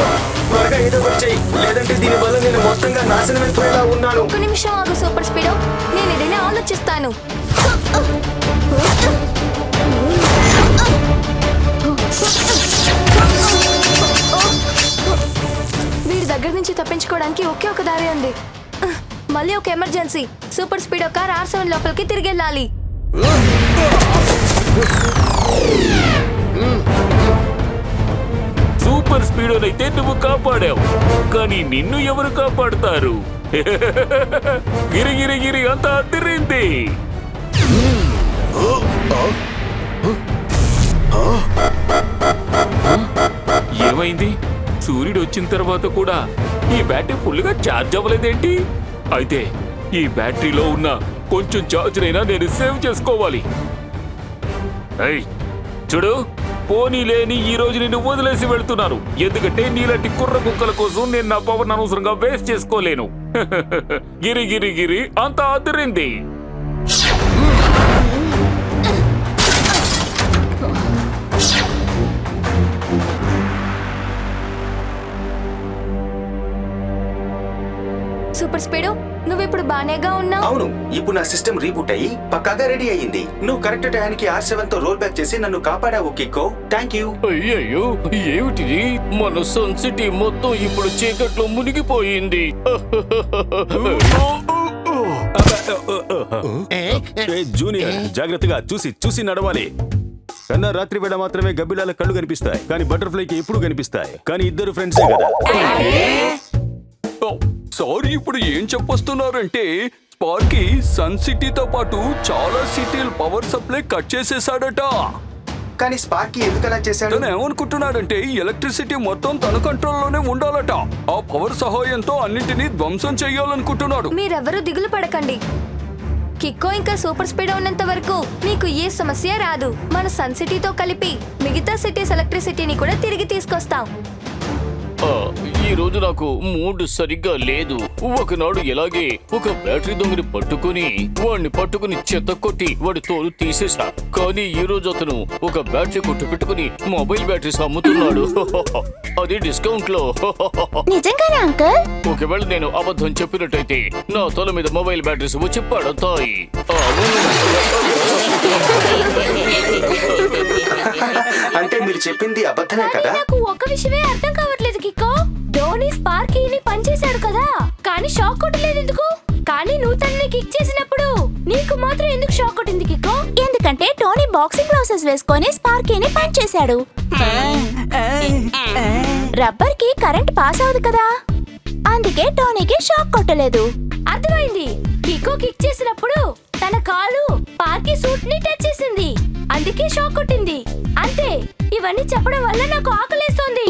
త్వరగా ఏదో ఒకటి చెయ్యి. లేదంటే దీనివల్ల నేను మొత్తంగా నాశనమైపోయేలా ఉన్నాను. ఒక నిమిషం ఆగు సూపర్ స్పీడో, నేను ఏదైనా ఆలోచిస్తాను. వీడి దగ్గర నుంచి తప్పించుకోవడానికి ఒకే ఒక దారి ఉంది. మళ్ళీ ఒక emergency. Super speedo car R7 లోపలికి తిరిగి వెళ్ళాలి. సూపర్ స్పీడోనైతే నువ్వు కాపాడావు, కానీ నిన్ను ఎవరు కాపాడుతారు? గిరి గిరి గిరి అంతా అదిరింది. ఏమైంది? సూర్యుడు వచ్చిన తర్వాత కూడా ఈ బ్యాటరీ ఫుల్గా ఛార్జ్ అవ్వలేదేంటి? అయితే ఈ బ్యాటరీలో ఉన్న కొంచెం ఛార్జ్నైనా నేను సేవ్ చేసుకోవాలి. చూడు, పోనీ లేని ఈ రోజు నిన్ను వదిలేసి వెళ్తున్నాను. ఎందుకంటే నీలాంటి కుర్ర కుక్కల కోసం నేను నా పవర్ అనవసరంగా వేస్ట్ చేసుకోలేను. గిరి గిరి గిరి అంతా అదిరింది. సూపర్ స్పీడో, నువ్వు ఇప్పుడు బానేగా ఉన్నావు? అవును, ఇప్పుడు నా సిస్టమ్ రీబూట్ అయ్యి పక్కాగా రెడీ అయ్యింది. నువ్వు కరెక్ట్ టైంకి R7 తో రోల్ బ్యాక్ చేసి నన్ను కాపాడావు కిక్కో. Thank you. అయ్యయ్యో, ఏమిటిది? మన సన్ సిటీ మొత్తం ఇప్పుడు చీకట్లో మునిగిపోయింది. జూనియర్, జాగ్రత్తగా చూసి నడవాలి. కన్నా రాత్రి వేళ మాత్రమే గబ్బిలాల కళ్ళు కనిపిస్తాయి, కానీ బటర్ఫ్లైకి ఎప్పుడు కనిపిస్తాయి. కానీ ఇద్దరు ఫ్రెండ్సే కదా. సారీ, ఇప్పుడు ఏం చెప్పొస్తున్నారంటే స్పార్కీ సన్ సిటీతో పాటు చాలా సిటీల పవర్ సప్లై కట్ చేసేసాడట. కానీ స్పార్కీ ఎందుకు అలా చేశాడు? తను ఏమనుకుంటున్నాడంటే ఎలక్ట్రిసిటీ మొత్తం తన కంట్రోల్లోనే ఉండాలట. ఆ పవర్ సహాయంతో అన్నింటినీ ధ్వంసం చెయ్యాలనుకుంటున్నాడు. మీరెవరూ దిగులు పడకండి. కిక్కో ఇంకా సూపర్ స్పీడ్ ఉన్నంత వరకు మీకు ఏ సమస్య రాదు. మన సన్ సిటీతో కలిపి మిగతా సిటీస్ ఎలక్ట్రిసిటీని కూడా తిరిగి తీసుకొస్తాం. ఈ రోజు నాకు మూడ్ సరిగ్గా లేదు. ఒకనాడు ఎలాగే ఒక బ్యాటరీ దొంగని పట్టుకుని చెత్త కొట్టి వాడి తోలు తీసేసా. కానీ ఈ రోజు అతను ఒక బ్యాటరీ కొట్టు పెట్టుకుని మొబైల్ బ్యాటరీస్ అమ్ముతున్నాడు. అది డిస్కౌంట్ లో. నిజంగానే అంకుల్? ఒకవేళ నేను అబద్ధం చెప్పినట్టయితే నా తల మీద మొబైల్ బ్యాటరీస్ వచ్చి పడతాయి. అంటే మీరు చెప్పింది అబద్ధమే కదా? నాకు ఒక విషయమే అర్థం కావట్లేదు కిక్కో. ధోని స్పార్కీని పనిచేశాడు కదా, కానీ షాక్ కొట్టలేదు ఎందుకు? కానీ నువ్వు తనని కిక్ చేసినప్పుడు నీకు మాత్రం ఎందుకు షాక్ కొట్టింది కిక్కో? ఎందుకంటే టోనీ బాక్సింగ్ గ్లౌసెస్ వేసుకొని స్పార్కీని పనిచేశాడు. రబ్బర్ కి కరెంట్ పాస్ అవదు కదా, అందుకే టోనీకి షాక్ కొట్టలేదు. అర్థమైంది. కిక్కో కిక్ చేసినప్పుడు తన కాలు స్పార్కీ సూట్ ని టచ్ చేసింది, అందుకే షాక్ కొట్టింది. అంతే. ఇవన్నీ చెప్పడం వల్ల నాకు ఆకలేస్తోంది.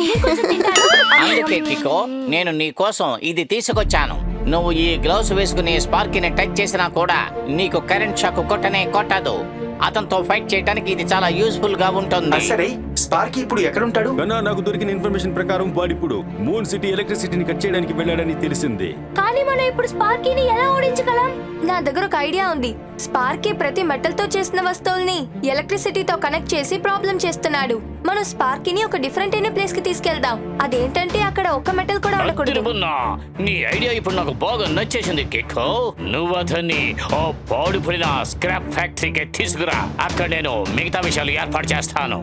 అందుకే కిక్కో, నేను నీ కోసం ఇది తీసుకొచ్చాను. నువ్వు ఈ గ్లౌస్ వేసుకుని స్పార్కీని టచ్ చేసినా కూడా నీకు కరెంట్ షాక్ కొట్టదు. అతనితో ఫైట్ చేయడానికి ఇది చాలా యూస్ఫుల్ గా ఉంటుంది. సరే, స్పార్కీ ఇప్పుడు ఎక్కడుంటాడు? కన్నా నాకు దొరికిన ఇన్ఫర్మేషన్ ప్రకారం వాడిప్పుడు మూన్ సిటీ ఎలక్ట్రిసిటీని కట్ చేయడానికి వెళ్ళాడని తెలిసింది. కానీ మనం ఇప్పుడు స్పార్కీని ఎలా ఓడించగలం? నా దగ్గర ఒక ఐడియా ఉంది. స్పార్కీ ప్రతి మెటల్ తో చేసిన వస్తువుల్ని ఎలక్ట్రిసిటీతో కనెక్ట్ చేసి ప్రాబ్లం చేస్తున్నాడు. మనం స్పార్కీని ఒక డిఫరెంట్ అయిన ప్లేస్ కి తీసుకెళ్దాం. అదేంటంటే అక్కడ ఒక్క మెటల్ కూడా ఉండకూడదు. నీ ఐడియా ఇప్పుడు నాకు బాగా నచ్చేసింది కిక్కో. నువ్వు అతన్ని ఆ పాడుపడిన స్క్రాప్ ఫ్యాక్టరీకి తీసుకురా. అక్కడ నేను మిగతా విషయాలు ఏర్పాటు చేస్తాను.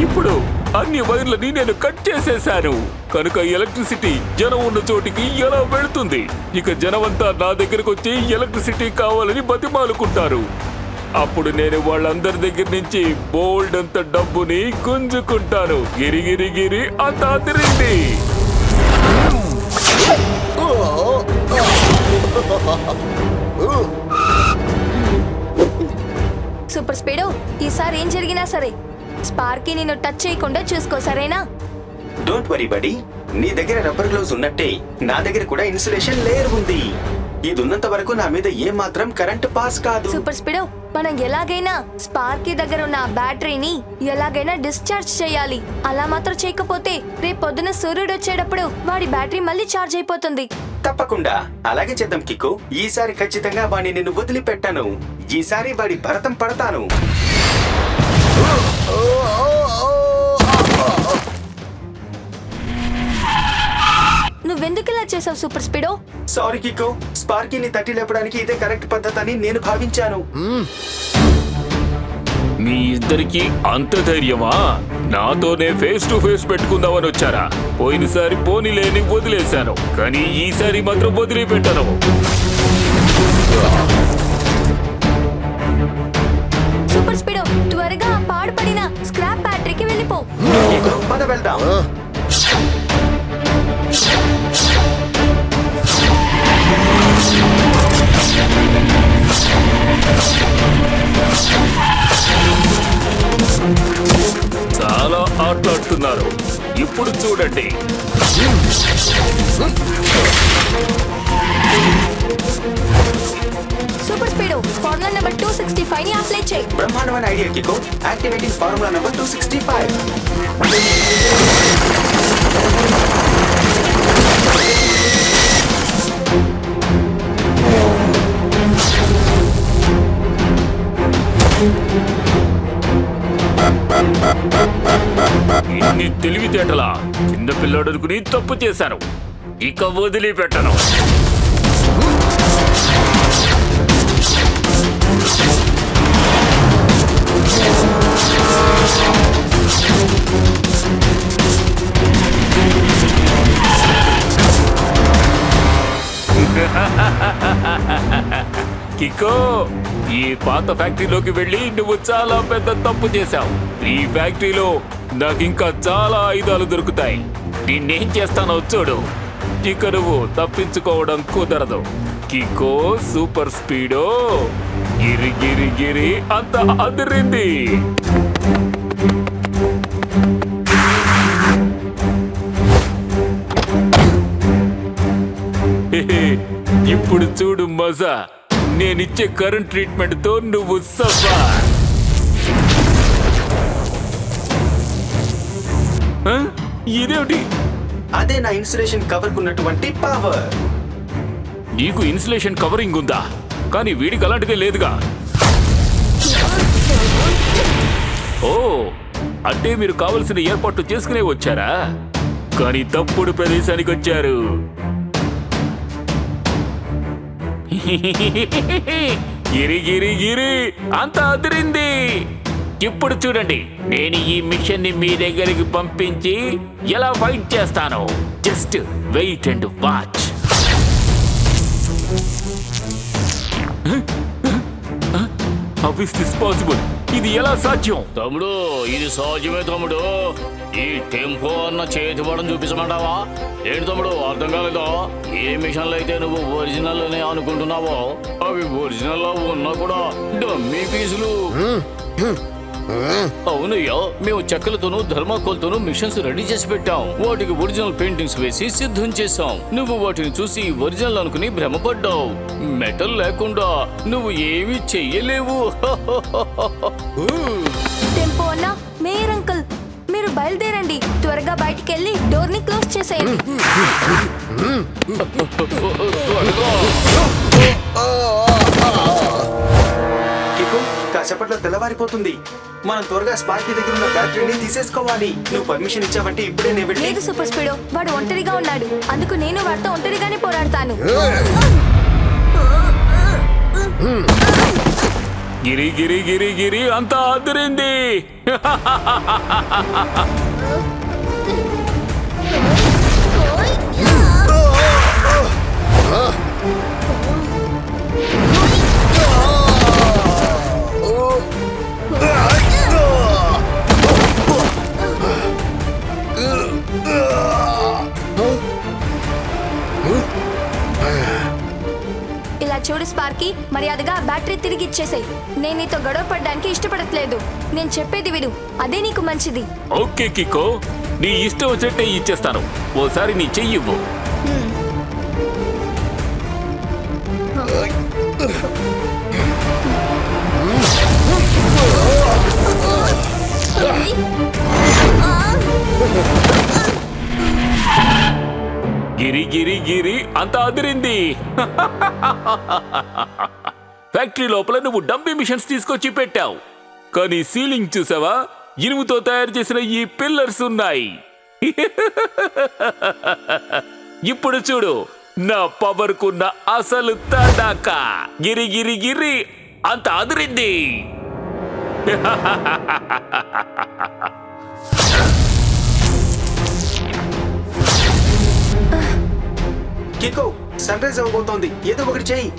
ఇప్పుడు అన్ని వైర్లని నేను కట్ చేసేశాను కనుక ఎలక్ట్రిసిటీ జనం ఉన్న చోటికి ఎలా వెళుతుంది? ఇక జనమంతా నా దగ్గరకు వచ్చి ఎలక్ట్రిసిటీ కావాలని బతిమాలుకుంటారు. అప్పుడు నేను వాళ్ళందరి దగ్గర నుంచి బోల్డ్ అంత డబ్బుని గుంజుకుంటాను. గిరి గిరి గిరి అంత అదిరింది. సూపర్ స్పీడో, ఈసారి ఏం జరిగినా సరే స్పార్కీ నిన్ను టచ్ చేయకుండా చూసుకో, సరేనా? డోంట్ వరీ బడీ, నీ దగ్గర రబ్బర్ గ్లౌస్ ఉన్నట్టే నా దగ్గర కూడా ఇన్సులేషన్ లేయర్ ఉంది. ఇది ఉన్నంత వరకు నా మీద ఏ మాత్రం కరెంట్ పాస్ కాదు. సూపర్ స్పీడో, మనం ఎలాగైనా స్పార్కీ దగ్గర ఉన్న ఆ బ్యాటరీని ఎలాగైనా డిశ్చార్జ్ చేయాలి. అలా మాత్రం చేయకపోతే రేపు పొద్దున సూర్యుడు వచ్చేటప్పుడు వాడి బ్యాటరీ మళ్ళీ ఛార్జ్ అయిపోతుంది. తప్పకుండా అలాగే చేద్దాం కిక్కు. ఈసారి ఖచ్చితంగా వాడిని నిన్ను వదిలిపెట్టాను. ఈసారి వాడి భరతం పడతాను. నువ్వెందుకు ఇలా చేసావు సూపర్ స్పీడో? సారీ కిక్కు, స్పార్కీని తట్టి లేపడానికి ఇదే కరెక్ట్ పద్ధతి అని నేను భావించాను. మీ ఇద్దరికి అంత ధైర్యమా? నాతోనే ఫేస్ టు ఫేస్ పెట్టుకుందామని వచ్చారా? పోయినసారి పోనీలేని వదిలేశాను, కానీ ఈసారి మాత్రం వదిలిపెట్టను. సూపర్ స్పీడో, త్వరగా ఆ పాడుపడిన స్క్రాప్ బ్యాటరీకి వెళ్ళిపో. కిక్కు, పద వెళ్దాం. చాలా ఆటలాడుతున్నారు. ఇప్పుడు చూడండి. సూపర్ స్పీడో, ఫార్ములా నెంబర్ 265 ని అప్లై చేయి. బ్రహ్మాండమైన idea kick. Activating formula number 265. ఇన్ని తెలివితేటలా? చిన్న పిల్లాడు అనుకుని తప్పు చేశాను, ఇక వదిలిపెట్టను. కికో, ఈ పాత ఫ్యాక్టరీలోకి వెళ్ళి నువ్వు చాలా పెద్ద తప్పు చేశావు. ఈ ఫ్యాక్టరీలో నాకు ఇంకా చాలా ఆయుధాలు దొరుకుతాయి. నిన్నేం చేస్తానో చూడు. ఇక నువ్వు తప్పించుకోవడం కుదరదు. కికో సూపర్ స్పీడో, గిరి గిరి గిరి అంత అదిరింది. ఇప్పుడు చూడు మజా. నేనిచ్చే కరెంట్ ట్రీట్మెంట్ తో నువ్వు సఫా. ఇదేమిటి? అదే నా ఇన్సులేషన్ కవర్ కున్నటువంటి పవర్. నీకు ఇన్సులేషన్ కవరింగ్ ఉందా? కానీ వీడికి అలాంటిదే లేదుగా. ఓ, అంటే మీరు కావలసిన ఏర్పాట్లు చేసుకునే వచ్చారా? కానీ తప్పుడు ప్రదేశానికి వచ్చారు. గిరి గిరి గిరి అంత అదిరింది. ఇప్పుడు చూడండి, నేను ఈ మిషన్ ని మీ దగ్గరికి పంపించి ఎలా ఫైట్ చేస్తాను. Just wait and watch. How is this possible? ఇది ఎలా సాధ్యం? తమ్ముడు, ఇది సహజమే తమ్ముడు. ఈ టెంపో అన్న చేతి పడం చూపించమంటావా? ఏంటి తమ్ముడు, అర్థం కాలేదా? ఏ మిషన్లు అయితే నువ్వు ఒరిజినల్ అని అనుకుంటున్నావో అవి ఒరిజినల్ లో ఉన్నా కూడా డమ్మీ పీసులు. అవునయ్యా, మేము చెక్కలతోనూ ధర్మాకోల్తోనూ మిషన్స్ రెడీ చేసి పెట్టాం. వాటికి ఒరిజినల్ పెయింటింగ్స్ వేసి సిద్ధం చేసాం. నువ్వు వాటిని చూసి ఒరిజినల్ అనుకుని భ్రమపడ్డావు. మెటల్ లేకుండా నువ్వు ఏమీ చెయ్యలేవు. టెంపో అన్నా, మేయర్ అంకుల్, మీరు బయలుదేరండి. త్వరగా బయటికి వెళ్ళి డోర్ ని క్లోజ్ చేసేయండి. కిక్కు, కాసేపట్లో తెల్లవారిపోతుంది. మనం త్వరగా స్పార్కీ దగ్గర ఉన్న బ్యాటరీని తీసేసుకోవాలి. నువ్వు పర్మిషన్ ఇచ్చావంటే ఇప్పుడే నేను వెళ్ళి. లేదు సూపర్ స్పీడో, వాడు ఒంటరిగా ఉన్నాడు. అందుకు నేను వాడితో ఒంటరిగానే పోరాడతాను. గిరి గిరి గిరి గిరి అంత అదిరింది. చూడు స్పార్కీ, మర్యాదగా ఆ బ్యాటరీ తిరిగి ఇచ్చేసేయ్. నేను నీతో గొడవ పడడానికి ఇష్టపడట్లేదు. నేను చెప్పేది విడు, అదే నీకు మంచిది. ఓకే కికో, నీ ఇష్టం వచ్చినట్టే ఇచ్చేస్తాను. ఓసారి నీ చెయ్యి ఇవ్వు. గిరి గిరి గిరి అంత అదిరింది. ఫ్యాక్టరీ లోపల నువ్వు డంపీ మిషన్స్ తీసుకొచ్చి పెట్టావు, కానీ సీలింగ్ చూసావా? ఇనుముతో తయారు చేసిన ఈ పిల్లర్స్ ఉన్నాయి. ఇప్పుడు చూడు నా పవర్ కున్న అసలు తడాకా. గిరి గిరి గిరి అంత అదిరింది. కికో, సన్ రైజ్ అవబోతోంది, ఏదో ఒకటి చెయ్యి.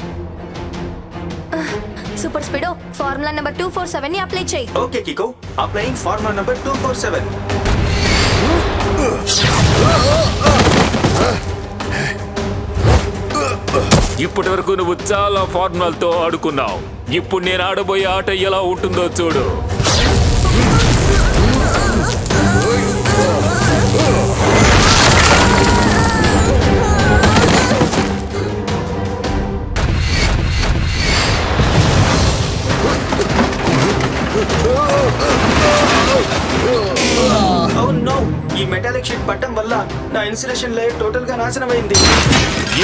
సూపర్ స్పీడో, ఫార్ములా నెంబర్ 247 ని అప్లై చేయి. Okay Kiko, applying formula number 247. ఇప్పటి వరకు నువ్వు చాలా ఫార్ములాలతో ఆడుకున్నావు. ఇప్పుడు నేను ఆడబోయే ఆట ఎలా ఉంటుందో చూడు. Oh no! ఈ మెటాలిక్ షీట్ పట్టడం వల్ల నా ఇన్సులేషన్ లేయర్ టోటల్ గా నాశనమైంది.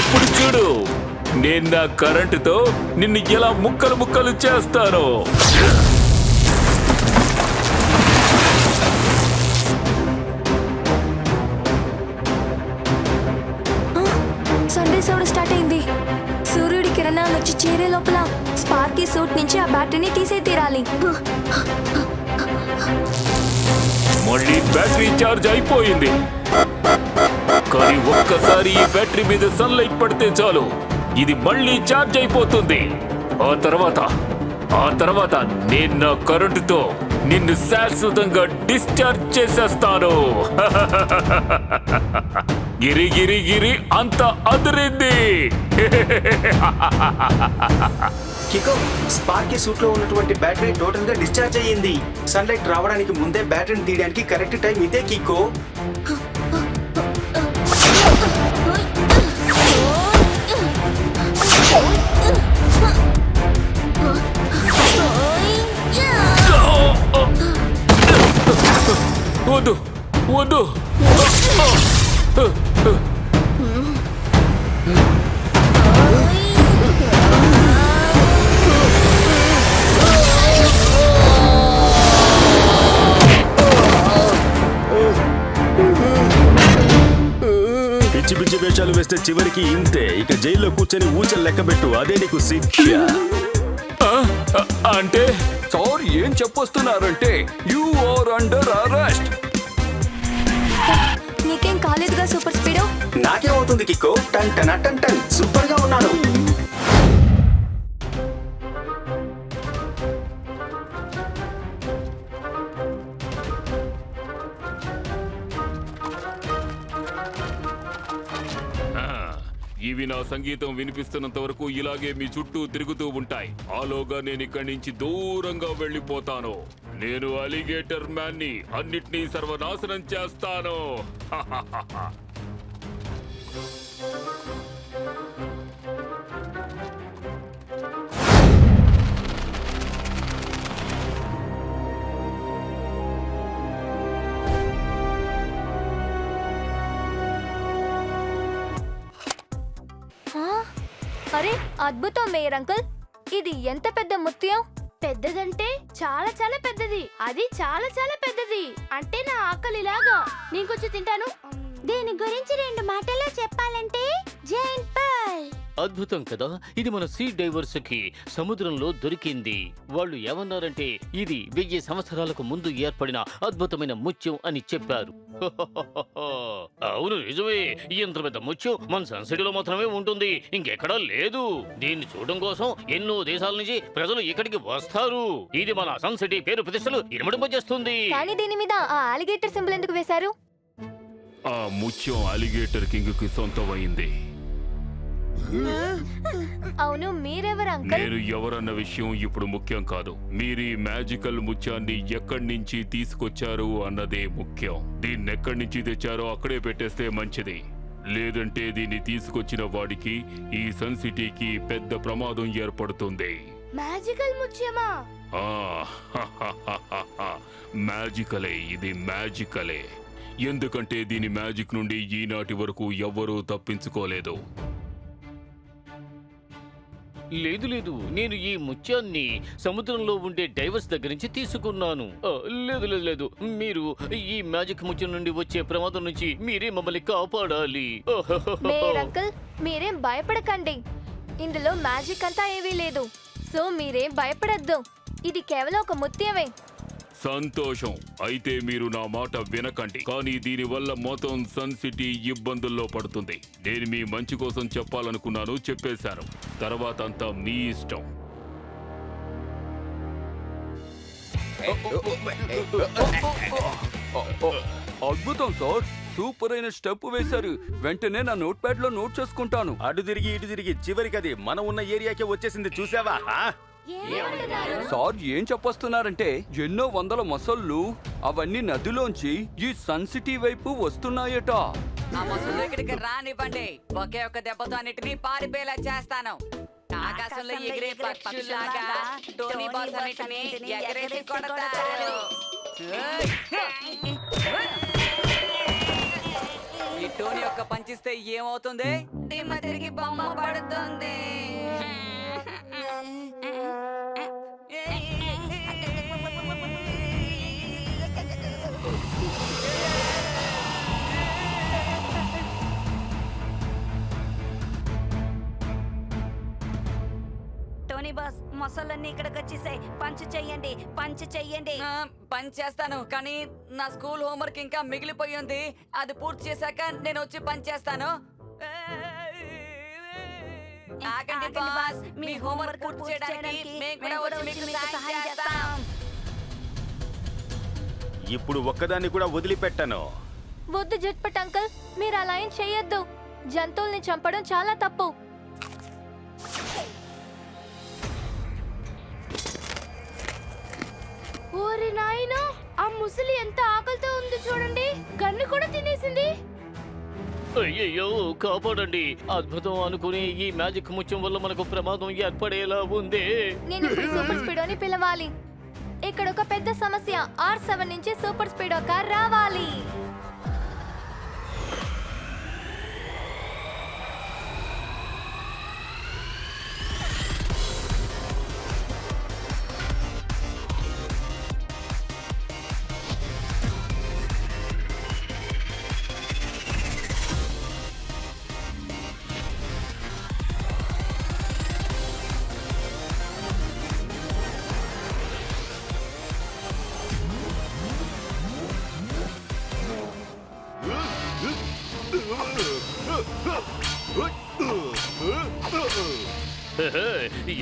ఇప్పుడు చూడు నేను నా కరెంటుతో నిన్ను ఎలా ముక్కలు ముక్కలు చేస్తాను. సన్ రైజ్ అవడం స్టార్ట్ అయింది. సూర్యుడి కిరణాలు వచ్చి చేరే లోపల స్పార్కీ సూట్ నుంచి ఆ బ్యాటరీని తీసే తీరాలి. మళ్ళీ బ్యాటరీ ఛార్జ్ అయిపోయింది, కానీ ఒక్కసారి ఈ బ్యాటరీ మీద సన్లైట్ పడితే చాలు ఇది మళ్ళీ ఛార్జ్ అయిపోతుంది. ఆ తర్వాత నేను నా కరెంటుతో నిన్ను శాశ్వతంగా డిశ్చార్జ్ చేసేస్తాను. గిరి గిరి గిరి అంత అదిరింది. కికో, స్పార్కీ సూట్ లో ఉన్నటువంటి బ్యాటరీ టోటల్ గా డిశ్చార్జ్ అయ్యింది. సన్లైట్ రావడానికి ముందే బ్యాటరీని తీయడానికి కరెక్ట్ టైం ఇదే కికో. వద్దు వద్దు. పిచ్చి పిచ్చి వేషాలు వేస్తే చివరికి ఇంతే. ఇక జైల్లో కూర్చొని ఊచలు లెక్కబెట్టు, అదే నీకు శిక్ష. అంటే సార్ ఏం చెప్పొస్తున్నారంటే యు ఆర్ అండర్ అరెస్ట్. నీకేం కాలేదుగా సూపర్ స్పీడో? నాకేమవుతుంది కికో? టన్ టన్ టన్ టన్ సూపర్ గా ఉన్నాను. ఇవి నా సంగీతం వినిపిస్తున్నంత వరకు ఇలాగే మీ చుట్టూ తిరుగుతూ ఉంటాయి. ఆలోగా నేను ఇక్కడి నుంచి దూరంగా వెళ్ళిపోతాను. నేను అలిగేటర్ మ్యాన్ ని, అన్నిటినీ సర్వనాశనం చేస్తాను. అరే అద్భుతం మేయర్ అంకుల్, ఇది ఎంత పెద్ద ముత్యం! పెద్దదంటే చాలా చాలా పెద్దది. అది చాలా చాలా పెద్దది. అంటే నా ఆకలిలాగా. నేను కొంచెం తింటాను. దీని గురించి 2 మాటల్లో చెప్పాలంటే జైంట్ పర్ల్. అద్భుతం కదా. ఇది మన సీ డైవర్స్ కి సముద్రంలో దొరికింది. వాళ్ళు ఏమన్నారంటే ఇది 1000 సంవత్సరాలకు ముందు ఏర్పడిన అద్భుతమైన ముత్యం అని చెప్పారు. అవును నిజమే. ఇంత పెద్ద ముత్యం మన సన్ సిటీలో మాత్రమే ఉంటుంది, ఇంకెక్కడా లేదు. దీన్ని చూడడం కోసం ఎన్నో దేశాల నుంచి ప్రజలు ఇక్కడికి వస్తారు. ఇది మన సన్ సిటీ పేరు ప్రతిష్టలు ఇనుమడింపజేస్తుంది. కానీ దీని మీద ఆ అలిగేటర్ సింబల్ ఎందుకు వేశారు? ఆ ముత్యం అలిగేటర్ కింగ్ కి సొంతమైంది. అవును, మీరెవరు అంకుల్? నేను ఎవరన్న విషయం ఇప్పుడు ముఖ్యం కాదు. మీరు ఈ మ్యాజికల్ ముత్యాన్ని ఎక్కడి నుంచి తీసుకొచ్చారు అన్నదే ముఖ్యం. దీన్ని ఎక్కడి నుంచి తెచ్చారో అక్కడే పెట్టేస్తే మంచిది. లేదంటే దీన్ని తీసుకొచ్చిన వాడికి ఈ సన్ సిటీకి పెద్ద ప్రమాదం ఏర్పడుతుంది. మ్యాజికల్ ముత్యమా? మ్యాజికలే, ఇది మ్యాజికలే. ఎందుకంటే దీని మ్యాజిక్ నుండి ఈనాటి వరకు ఎవ్వరూ తప్పించుకోలేదు. లేదు లేదు, నేను ఈ ముత్యాన్ని సముద్రంలో ఉండే డైవర్స్ దగ్గర నుంచి తీసుకున్నాను. లేదు లేదు లేదు, మీరు ఈ మ్యాజిక్ ముత్యం నుండి వచ్చే ప్రమాదం నుంచి మీరే మమ్మల్ని కాపాడాలి. అంకుల్, మీరేం భయపడకండి. ఇందులో మ్యాజిక్ అంతా ఏమీ లేదు. సో మీరేం భయపడద్దు. ఇది కేవలం ఒక ముత్యమే. సంతోషం. అయితే మీరు నా మాట వినకండి. కానీ దీనివల్ల మొత్తం సన్ సిటీ ఇబ్బందుల్లో పడుతుంది. నేను మీ మంచి కోసం చెప్పాలనుకున్నాను, చెప్పేశాను. తర్వాత అంతా మీ ఇష్టం. అద్భుతం సార్, సూపర్ అయిన స్టెప్ వేశారు. వెంటనే నా నోట్ ప్యాడ్ లో నోట్ చేసుకుంటాను. అటు తిరిగి ఇటు తిరిగి చివరికి అది మనం ఉన్న ఏరియాకే వచ్చేసింది, చూసావా? సార్ ఏం చెప్పొస్తున్నారంటే ఎన్నో వందల మొసళ్ళు అవన్నీ నదిలోంచి ఈ సన్ సిటీ వైపు వస్తున్నాయట. ఆ మొసళ్ళు ఇక్కడికి రానివ్వండి. ఒకే ఒక దెబ్బతో అన్నిటినీ పారిపోయేలా చేస్తాను. ఆకాశంలో ఎగిరే పక్షుల్లాగా టోనీ బాస్ అన్నిటినీ ఎగరేసి కొడతారు. ఈ టోనీ యొక్క పంచిస్తే ఏమవుతుంది? దిమ్మ తిరిగి బొమ్మ పడుతుంది. టోనీ బాస్, మొసళ్ళన్నీ ఇక్కడికి వచ్చేసాయి. పంచ్ చెయ్యండి, పంచ్ చెయ్యండి. పని చేస్తాను, కానీ నా స్కూల్ హోంవర్క్ ఇంకా మిగిలిపోయి ఉంది. అది పూర్తి చేశాక నేను వచ్చి పని చేస్తాను. ఆగండి బాస్, మీ హోంవర్క్ పూర్తి చేయడానికి మేము కూడా వచ్చి మీకు సహాయం చేస్తాం. ఇప్పుడు ఒక్కదాన్ని కూడా వదిలిపెట్టను. వద్దు జట్పట్ అంకుల్, మీరు అలా ఏం చెయ్యొద్దు. జంతువుల్ని చంపడం చాలా తప్పు. ఓరి నాయనా, ఆ ముసలి ఎంత ఆకలితో ఉంది చూడండి. గన్ను కూడా తినేసింది. అయ్యయ్యో, కాపాడండి. అద్భుతం అనుకుని ఈ మ్యాజిక్ ముత్యం వల్ల మనకు ప్రమాదం ఏర్పడేలా ఉంది. నేను ఇప్పుడు సూపర్ స్పీడోని పిలవాలి. ఇక్కడ ఒక పెద్ద సమస్య. R7 నుంచి సూపర్ స్పీడో కార్ రావాలి.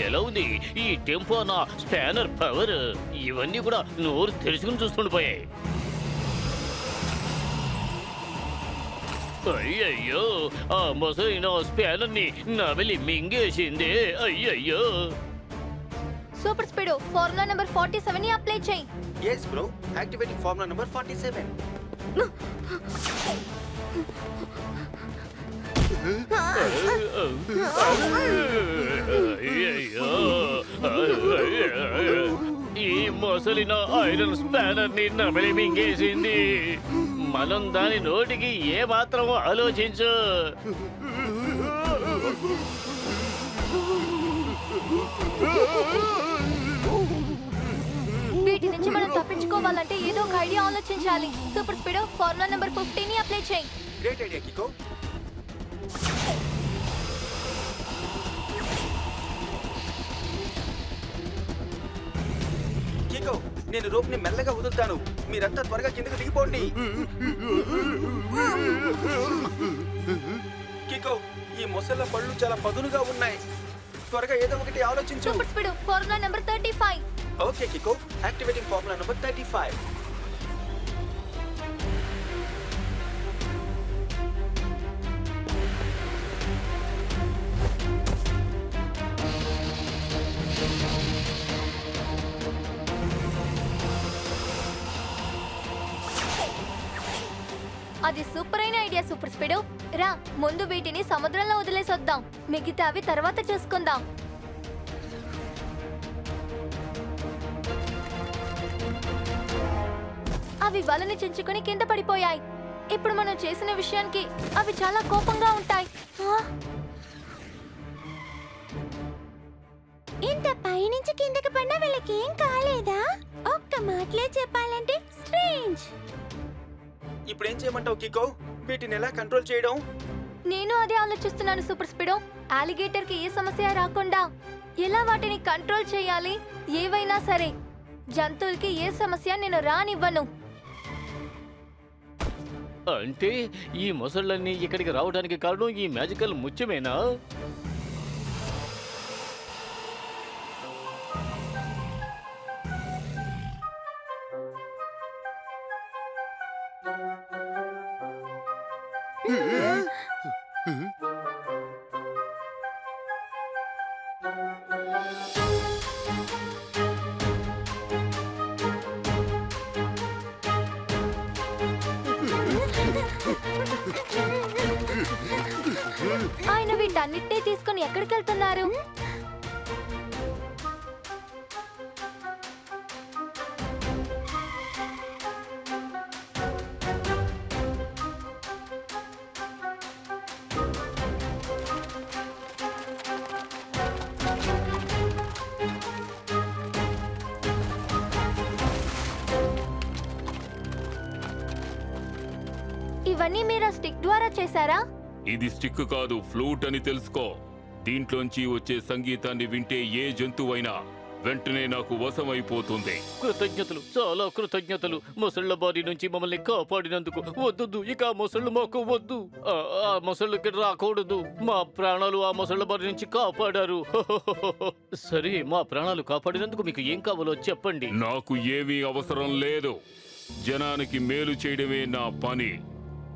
ఎలా ఉంది ఈ టెంపోనా స్పానర్ పవర్? ఇవన్నీ కూడా నోరు తెరుచుకుని చూస్తుండిపోయాయి. అయ్యయ్యో, ఆ మొసైన స్పానర్ ని నమిలి మింగేసింది. అయ్యయ్యో. సూపర్ స్పీడో ఫార్ములా నెంబర్ 47 ని అప్లై చేయి. yes bro, activating formula number 47. ఈ మొసలిన ఐరన్ స్పానర్ ని నమిలి మింగేసింది. మనం దాని నోటికి ఏ మాత్రం ఆలోచించు. వీటి నుంచి మనం తప్పించుకోవాలంటే ఏదో ఒక ఐడియా ఆలోచించాలి. సూపర్ స్పీడో ఫార్ములా నెంబర్ 50 ని అప్లై చేయి. Great idea, Kiko. కికో, నేను రోప్ ని మెల్లగా వదులుతాను. మీరంతా త్వరగా కిందకు దిగిపోండి. కికో, ఈ మొసళ్ళ పళ్ళు చాలా పదునుగా ఉన్నాయి. త్వరగా ఏదో ఒకటి ఆలోచించు. Super speedo formula number 35. Okay Kiko, activating formula number 35. అది సూపర్ అయిన ఐడియా సూపర్ స్పీడ్. రా ముందు వీటిని సముద్రంలో వదిలేసొద్దాం, మిగతావి తర్వాత చూసుకుందాం. అవి వలని చించుకొని కింద పడిపోయాయి. ఇప్పుడు మనం చేసిన విషయానికి అవి చాలా కోపంగా ఉంటాయి. ఇంత పైనుంచి కిందకి పడినా వీళ్ళకి ఏం కాలేదా? ఒక్క మాటలే చెప్పాలంటే స్ట్రేంజ్. ఇప్పుడు ఏం చేయమంటావు కికో? వీటిని ఎలా కంట్రోల్ చేయడం? నేను అదే ఆలోచిస్తున్నాను సూపర్ స్పీడో. అలిగేటర్ కి ఏ సమస్య రాకుండా ఎలా వాటిని కంట్రోల్ చేయాలి? ఏవైనా సరే జంతువులకి ఏ సమస్య నేను రానివ్వను. అంటే ఈ మొసళ్ళన్నీ ఇక్కడికి రావడానికి కారణం ఈ మ్యాజికల్ ముత్యమేనా? ఆయన వీటన్నిటినీ తీసుకుని ఎక్కడికి వెళ్తున్నారు? ఇవన్నీ మీరు స్టిక్ ద్వారా చేశారా? ఇది స్టిక్ కాదు, ఫ్లూట్ అని తెలుసుకో. దీంట్లోంచి వచ్చే సంగీతాన్ని వింటే ఏ జంతువైనా వెంటనే నాకు వశమైపోతుంది. కృతజ్ఞతలు, చాలా కృతజ్ఞతలు. మొసళ్ళ బారి నుంచి మమ్మల్ని కాపాడినందుకు. వద్దు, ఇక ఆ మొసళ్ళు మాకు వద్దు. ఆ మొసళ్ళు ఇక్కడ రాకూడదు. మా ప్రాణాలు ఆ మొసళ్ళ బారి నుంచి కాపాడారు. సరే, మా ప్రాణాలు కాపాడినందుకు మీకు ఏం కావాలో చెప్పండి. నాకు ఏమీ అవసరం లేదు. జనానికి మేలు చేయడమే నా పని.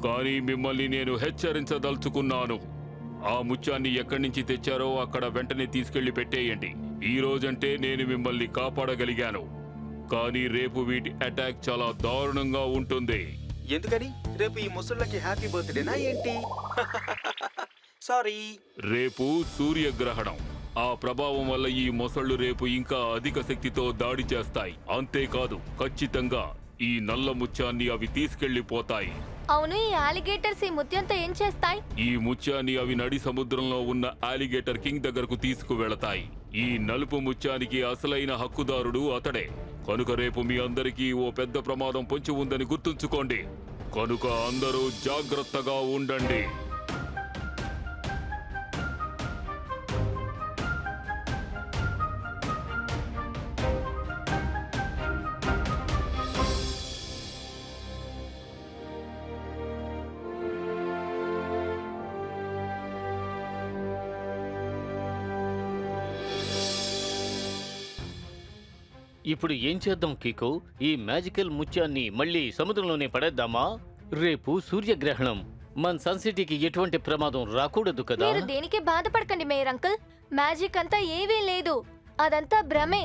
కానీ మిమ్మల్ని నేను హెచ్చరించదలుచుకున్నాను. ఆ ముత్యాన్ని ఎక్కడి నుంచి తెచ్చారో అక్కడ వెంటనే తీసుకెళ్లి పెట్టేయండి. ఈ రోజంటే నేను మిమ్మల్ని కాపాడగలిగాను, కానీ రేపు వీటి అటాక్ చాలా దారుణంగా ఉంటుంది. ఎందుకని? రేపు ఈ ముసళ్ళకి హ్యాపీ బర్త్డేనా ఏంటి? సారీ. రేపు సూర్యగ్రహణం. ఆ ప్రభావం వల్ల ఈ మొసళ్ళు రేపు ఇంకా అధిక శక్తితో దాడి చేస్తాయి. అంతేకాదు, ఖచ్చితంగా ఈ నల్ల ముత్యాన్ని అవి తీసుకెళ్లిపోతాయి. అవును, ఈ అలిగేటర్స్ ఈ ముత్యంతో ఏం చేస్తాయి? ఈ ముత్యాన్ని అవి నడి సముద్రంలో ఉన్న అలిగేటర్ కింగ్ దగ్గరకు తీసుకువెళతాయి. ఈ నలుపు ముత్యానికి అసలైన హక్కుదారుడు అతడే. కనుక రేపు మీ అందరికీ ఓ పెద్ద ప్రమాదం పొంచి ఉందని గుర్తుంచుకోండి. కనుక అందరూ జాగ్రత్తగా ఉండండి. ఇప్పుడు ఏం చేద్దాం కికో? ఈ మ్యాజికల్ ముత్యాన్ని మళ్ళీ సముద్రంలోనే పడేద్దామా? రేపు సూర్యగ్రహణం. మన సన్ సిటీకి ఎటువంటి ప్రమాదం రాకూడదు కదా? మీరు దేనికి బాధపడకండి మేయర్ అంకుల్. మ్యాజిక్ అంతా ఏవీ లేదు, అదంతా భ్రమే.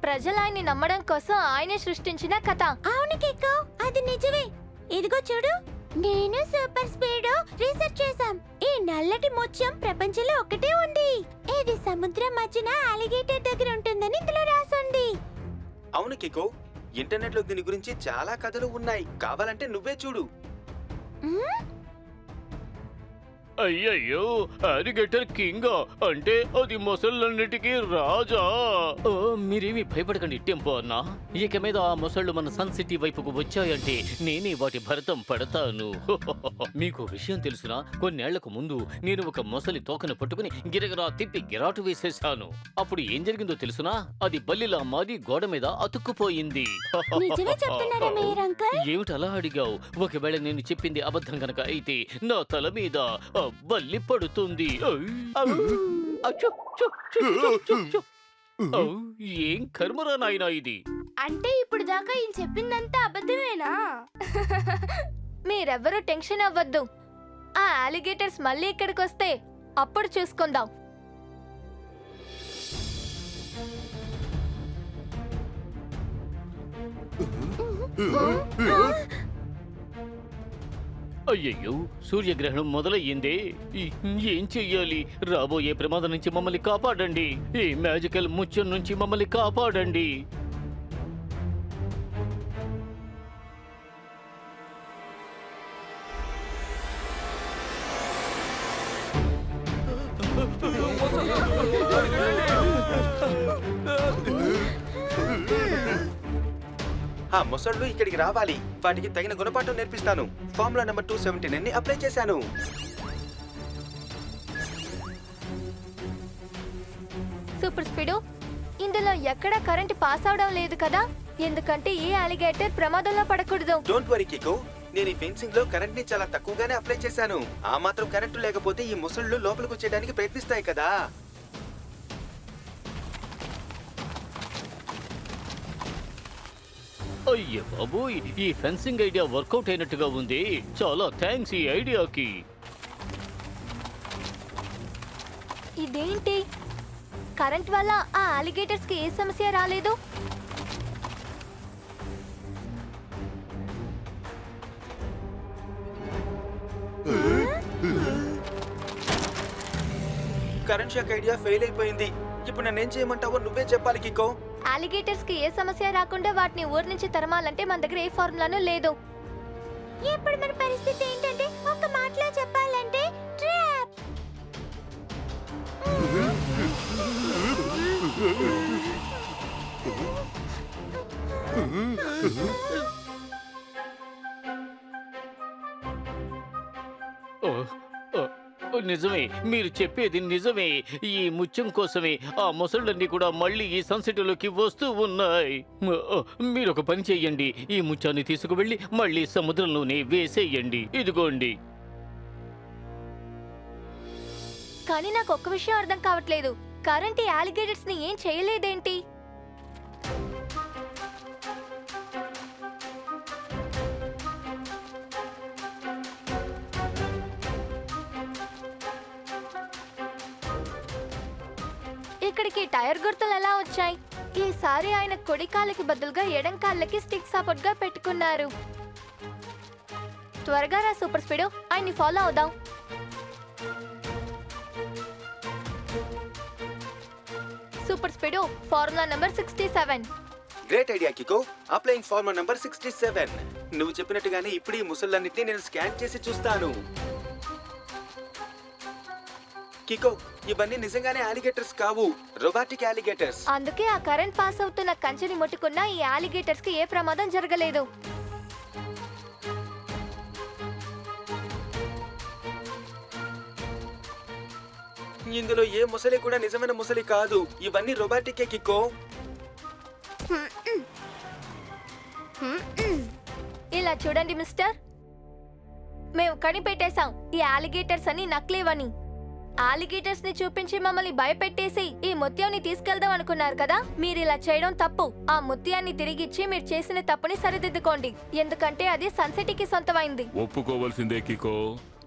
ప్రజలు ఆయన్ని నమ్మడం కోసం ఆయనే సృష్టించిన కథ. అవును కికో, అది నిజమే. ఇదిగో చూడు, నేను సూపర్ స్పీడ్ రీసెర్చ్ చేశాం. ఈ నల్లటి ముత్యం ప్రపంచంలో ఒకటే ఉంది. ఇది సముద్రం మధ్యన అలిగేటర్ దగ్గర ఉంటుందని ఇందులో రాసుంది. అవును కికో, ఇంటర్నెట్ లో దీని గురించి చాలా కథలు ఉన్నాయి. కావాలంటే నువ్వే చూడు. అయ్యయ్యో, అలిగేటర్ కింగా? అంటే అది మొసళ్ళన్నిటికీ రాజా? ఓ, మీరేమీ భయపడకండి టెంపో అన్నా. ఇక మీద ఆ మొసళ్ళు మన సన్ సిటీ వైపుకు వచ్చాయంటే నేనే వాటి భరతం పడతాను. మీకు విషయం తెలుసునా? కొన్నేళ్లకు ముందు నేను ఒక మొసలి తోకను పట్టుకుని గిరగిరా తిప్పి గిరాటు వేసేశాను. అప్పుడు ఏం జరిగిందో తెలుసునా? అది బల్లిలా మారి గోడ మీద అతుక్కుపోయింది. నిజమే చెప్తున్నారా మేయర్ అంకుల్? ఏమిటి అలా అడిగావు? ఒకవేళ నేను చెప్పింది అబద్ధం గనక అయితే నా తల మీద బల్లి పడుతుంది. ఏం కర్మరా నాయనా ఇది? అంటే ఇప్పుడు దాకా ఈయన చెప్పిందంతా అబద్ధమేనా? మీరెవ్వరూ టెన్షన్ అవ్వద్దు. ఆ అలిగేటర్స్ మళ్ళీ ఇక్కడికి వస్తే అప్పుడు చూసుకుందాం. అయ్యయ్యో, సూర్యగ్రహణం మొదలయ్యింది. ఏం చెయ్యాలి? రాబోయే ప్రమాదం నుంచి మమ్మల్ని కాపాడండి. ఈ మ్యాజికల్ ముత్యం నుంచి మమ్మల్ని కాపాడండి. ఆ మొసళ్ళు ఇక్కడికి రావాలి. వాటికి తగిన గుణపాఠం నేర్పిస్తాను. ఫార్ములా నెంబర్ 279 ని అప్లై చేశాను. సూపర్ స్పీడు, ఇందులో ఎక్కడ కరెంట్ పాస్ అవడం లేదు కదా, ఎందుకంటే ఏ అలిగేటర్ ప్రమాదంలో పడకూడదు. డోంట్ వరీ కికో, నేను ఈ ఫెన్సింగ్ లో కరెంట్ ని చాలా తక్కువగానే అప్లై చేశాను. ఆ మాత్రం కరెంటు లేకపోతే ఈ మొసళ్ళు లోపలికి వచ్చేయడానికి ప్రయత్నిస్తాయి కదా. అయ్య బాబోయ్, ఈ ఫెన్సింగ్ ఐడియా వర్కౌట్ అయినట్టుగా ఉంది. చాలా థ్యాంక్స్ ఈ ఐడియాకి. ఇదేంటి, కరెంట్ వల్ల ఆ అలిగేటర్స్ కి ఏ సమస్య రాలేదు? కరెంట్ షాక్ ఐడియా ఫెయిల్ అయిపోయింది. ఇప్పుడు నన్నేం చేయమంటావో నువ్వే చెప్పాలి కికో. అలిగేటర్స్ కి ఏ సమస్య రాకుండా వాటిని ఊరి నుంచి తరమాలంటే మన దగ్గర ఏ ఫార్ములాను లేదు. ఇప్పుడు మన పరిస్థితి ఏంటంటే, ఒక మాటలో చెప్పాలంటే ట్రాప్. ఓ, ఓ, ఓ, నిజమే, మీరు చెప్పేది నిజమే. ఈ ముత్యం కోసమే ఆ మొసళ్ళన్నీ కూడా మళ్ళీ ఈ సన్సిటీలోకి వస్తూ ఉన్నాయి. మీరు ఒక పని చెయ్యండి, ఈ ముత్యాన్ని తీసుకువెళ్ళి మళ్ళీ సముద్రంలోనే వేసేయండి. ఇదిగోండి. కానీ నాకు ఒక్క విషయం అర్థం కావట్లేదు, కరెంట్ ఈ అలిగేటర్స్ ని ఏం చేయలేదేంటి? ఇక్కడికి టైర్ గుర్తులు ఎలా వచ్చాయి? ఈసారి ఆయన కుడి కాళ్ళకి బదులుగా ఎడం కాళ్ళకి స్టిక్ సపోర్ట్ గా పెట్టుకున్నారు. త్వరగా రా సూపర్ స్పీడ్, ఆయన్ని ఫాలో అవుదాం. Super speed, formula number 67. Great idea Kiko, applying formula number 67. నువ్వు చెప్పినట్టుగానే ఇప్పుడు ఈ ముసళ్ళన్నిటిని నేను స్కాన్ చేసి చూస్తాను. కికో, ఇవన్నీ నిజంగానే అలిగేటర్స్ కావు, రోబాటిక్ అలిగేటర్స్. అందుకే ఆ కరెంట్ పాస్ అవుతున్న కంచెని ముట్టుకున్న ఈ అలిగేటర్స్ కి ఏ ప్రమాదం జరగలేదు. ఇందులో ఏ ముసలి కూడా నిజమైన ముసలి కాదు, ఇవన్నీ రోబాటికే కికో. ఇలా చూడండి మిస్టర్, మేము కనిపెట్టేశాం ఈ అలిగేటర్స్ అని నకిలీవని. అలిగేటర్స్ ని చూపించి మమ్మల్ని భయపెట్టేసి ఈ ముత్యాన్ని తీసుకెళ్దాం అనుకున్నారు కదా. మీరు ఇలా చేయడం తప్పు. ఆ ముత్యాన్ని తిరిగిచ్చి మీరు చేసిన తప్పుని సరిదిద్దుకోండి, ఎందుకంటే అది సన్సిటీకి సొంతమైంది. ఒప్పుకోవాల్సిందే కికో,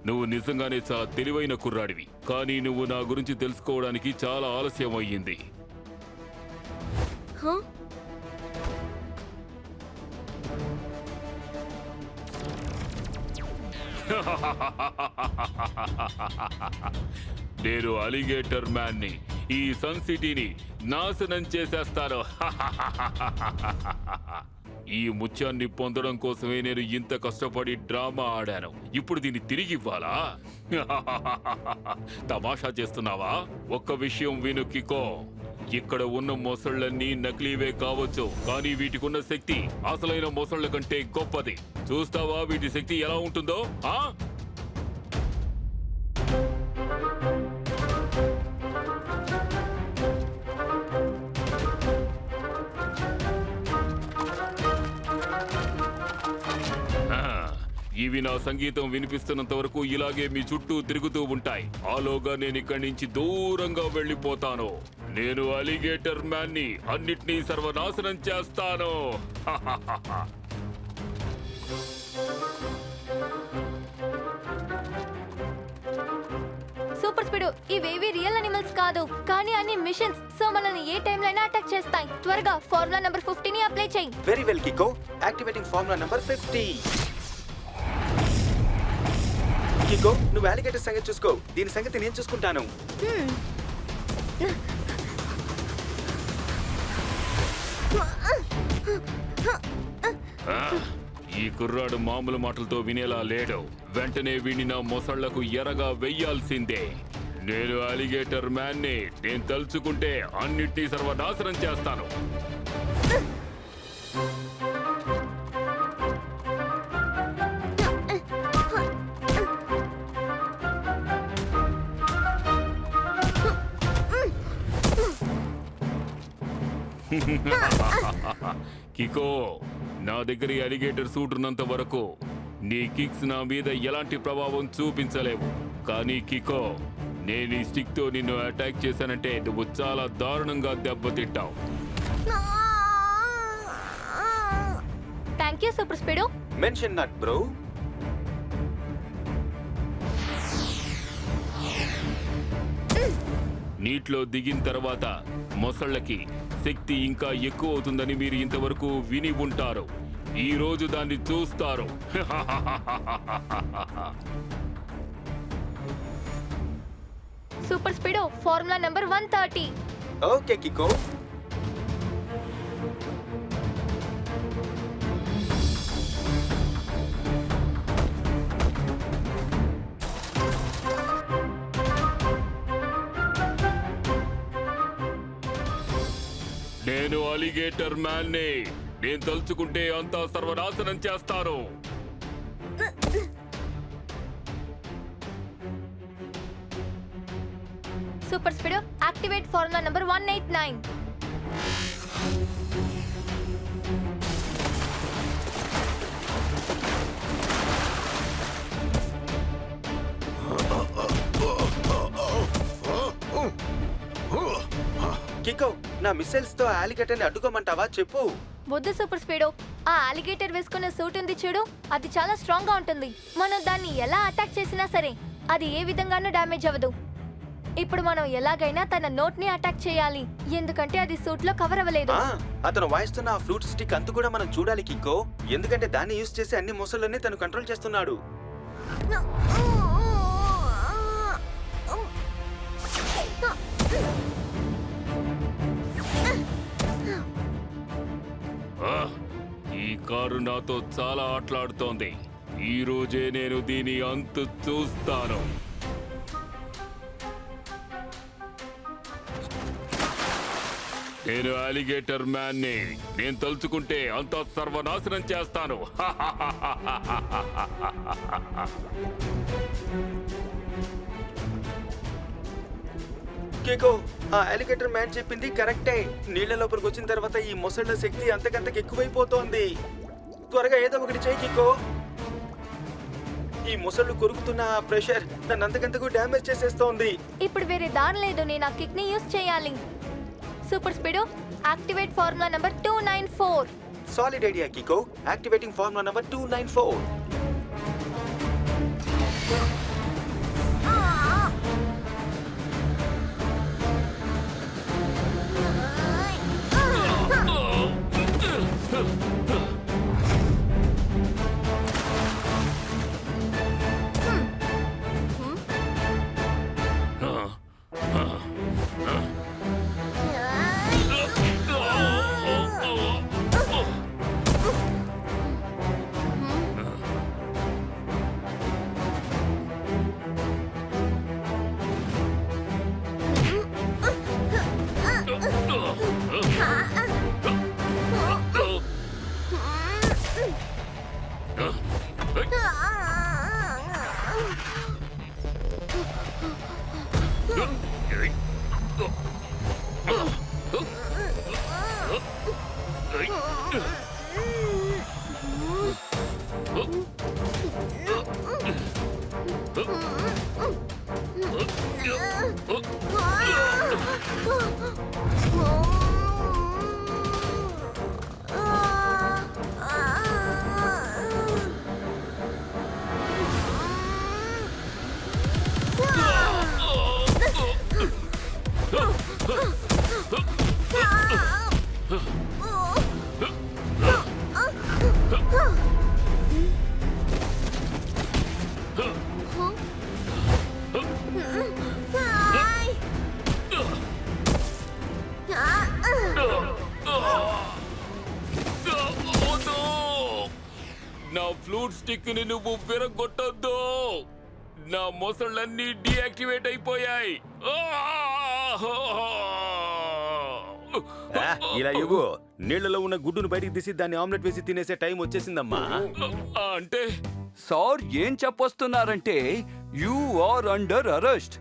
నువ్వు నిజంగానే చాలా తెలివైన కుర్రాడివి. కానీ నువ్వు నా గురించి తెలుసుకోవడానికి చాలా ఆలస్యం అయ్యింది. నేను అలిగేటర్ మ్యాన్ ని, ఈ సన్ సిటీని నాశనం చేసేస్తాను. ఈ ముత్యాన్ని పొందడం కోసమే నేను ఇంత కష్టపడి డ్రామా ఆడాను. ఇప్పుడు దీన్ని తిరిగి ఇవ్వాలా? తమాషా చేస్తున్నావా? ఒక్క విషయం విను కికో, ఇక్కడ ఉన్న మొసళ్ళన్నీ నకిలీవే కావచ్చు, కానీ వీటికున్న శక్తి అసలైన మొసళ్ళ కంటే గొప్పది. చూస్తావా వీటి శక్తి ఎలా ఉంటుందో? ఆ ఇవి నా సంగీతం వినిపిస్తున్నంత వరకు ఇలాగే మీ చుట్టూ తిరుగుతూ ఉంటాయి. ఆలోగా నేను ఇక్కడి నుంచి దూరంగా వెళ్ళిపోతాను. నేను అలిగేటర్ మ్యాన్ ని, అన్నిటినీ సర్వనాశనం చేస్తాను. సూపర్ స్పీడ్, ఇవేవి రియల్ అనిమల్స్ కాదు, కానీ అన్ని మిషన్స్. సో మనల్ని ఏ టైంలో అయినా అటాక్ చేస్తాయి. త్వరగా ఫార్ములా నంబర్ 50 ని అప్లై చేయి. Very well Kiko, activating formula number 50. Kiko నువ్వు అలిగేటర్ సంగతి చూసుకో, దీని సంగతి నేను చూసుకుంటాను. ఈ కుర్రాడు మామూలు మాటలతో వినేలా లేడు. వెంటనే వీడిని నా మొసళ్లకు ఎరగా వెయ్యాల్సిందే. నేను అలిగేటర్ మ్యాన్ని. నేను తలుచుకుంటే అన్నిటినీ సర్వనాశనం చేస్తాను. కికో, నా దగ్గర ఈ అలిగేటర్ సూట్ ఉన్నంత వరకు నీ కిక్స్ నా మీద ఎలాంటి ప్రభావం చూపించలేవు. కానీ కికో, నేను ఈ స్టిక్ తో నిన్ను అటాక్ చేశానంటే నువ్వు చాలా దారుణంగా దెబ్బతింటావు. Thank you super speedo. Mention not bro. నీటిలో దిగిన తర్వాత మొసళ్ళకి శక్తి ఇంకా ఎక్కువ అవుతుందని మీరు ఇంతవరకు విని ఉంటారు. ఈ రోజు దాన్ని చూస్తారు. Super speedo formula number 130. Okay Kiko. నేను అలిగేటర్ మ్యాన్ని. నేను తలుచుకుంటే అంతా సర్వనాశనం చేస్తాను. Super speedo activate formula number 189. Kiko నా మిసైల్స్ తో అలిగేటర్ ని అడ్డుకోమంటావా చెప్పు. వద్దు సూపర్ స్పీడో. ఆ అలిగేటర్ వేసుకున్న సూట్ ఉంది చూడు, అది చాలా స్ట్రాంగ్ గా ఉంటుంది. మనం దాన్ని ఎలా అటాక్ చేసినా సరే అది ఏ విధంగానూ డ్యామేజ్ అవ్వదు. ఇప్పుడు మనం ఎలాగైనా తన నోట్ ని అటాక్ చేయాలి, ఎందుకంటే అది సూట్ లో కవర్ అవ్వలేదు. అతను వాయిస్తున్న ఆ ఫ్లూట్ స్టిక్ అంతు కూడా మనం చూడాలి కికో, ఎందుకంటే దాన్ని యూజ్ చేసి అన్ని మొసళ్ళని తను కంట్రోల్ చేస్తున్నాడు. ఈ కారు నాతో చాలా ఆటలాడుతోంది. ఈ రోజే నేను దీని అంతు చూస్తాను. నేను అలిగేటర్ మ్యాన్ని. నేను తలుచుకుంటే అంతా సర్వనాశనం చేస్తాను. కికో ఆ అలిగేటర్ మ్యాన్ చెప్పింది కరెక్టే. నీళ్ల లోపలికి వచ్చిన తర్వాత ఈ మొసళ్ళ శక్తి అంతకంతకు ఎక్కువైపోతోంది. త్వరగా ఏదో ఒకటి చేయి కికో. ఈ మొసళ్ళు కొరుకుతున్న ఆ ప్రెషర్ నన్ను అంతకంతకు డ్యామేజ్ చేసేస్తోంది. ఇప్పుడు వేరే దారి లేదు, నేను ఆ కిక్ ని యూజ్ చేయాలి. Super speedo activate formula number 294. Solid idea Kiko. Activating formula number 294. Stick ని నువ్వు విరగొట్టొద్దు. నా మొసళ్ళన్నీ డీయాక్టివేట్ అయిపోయాయి. ఇలా ఇవ్వు. నీళ్లలో ఉన్న గుడ్డును బయటికి తీసి దాన్ని ఆమ్లెట్ వేసి తినేసే టైం వచ్చేసిందమ్మా. అంటే సార్ ఏం చెప్పొస్తున్నారంటే యు ఆర్ అండర్ అరెస్ట్.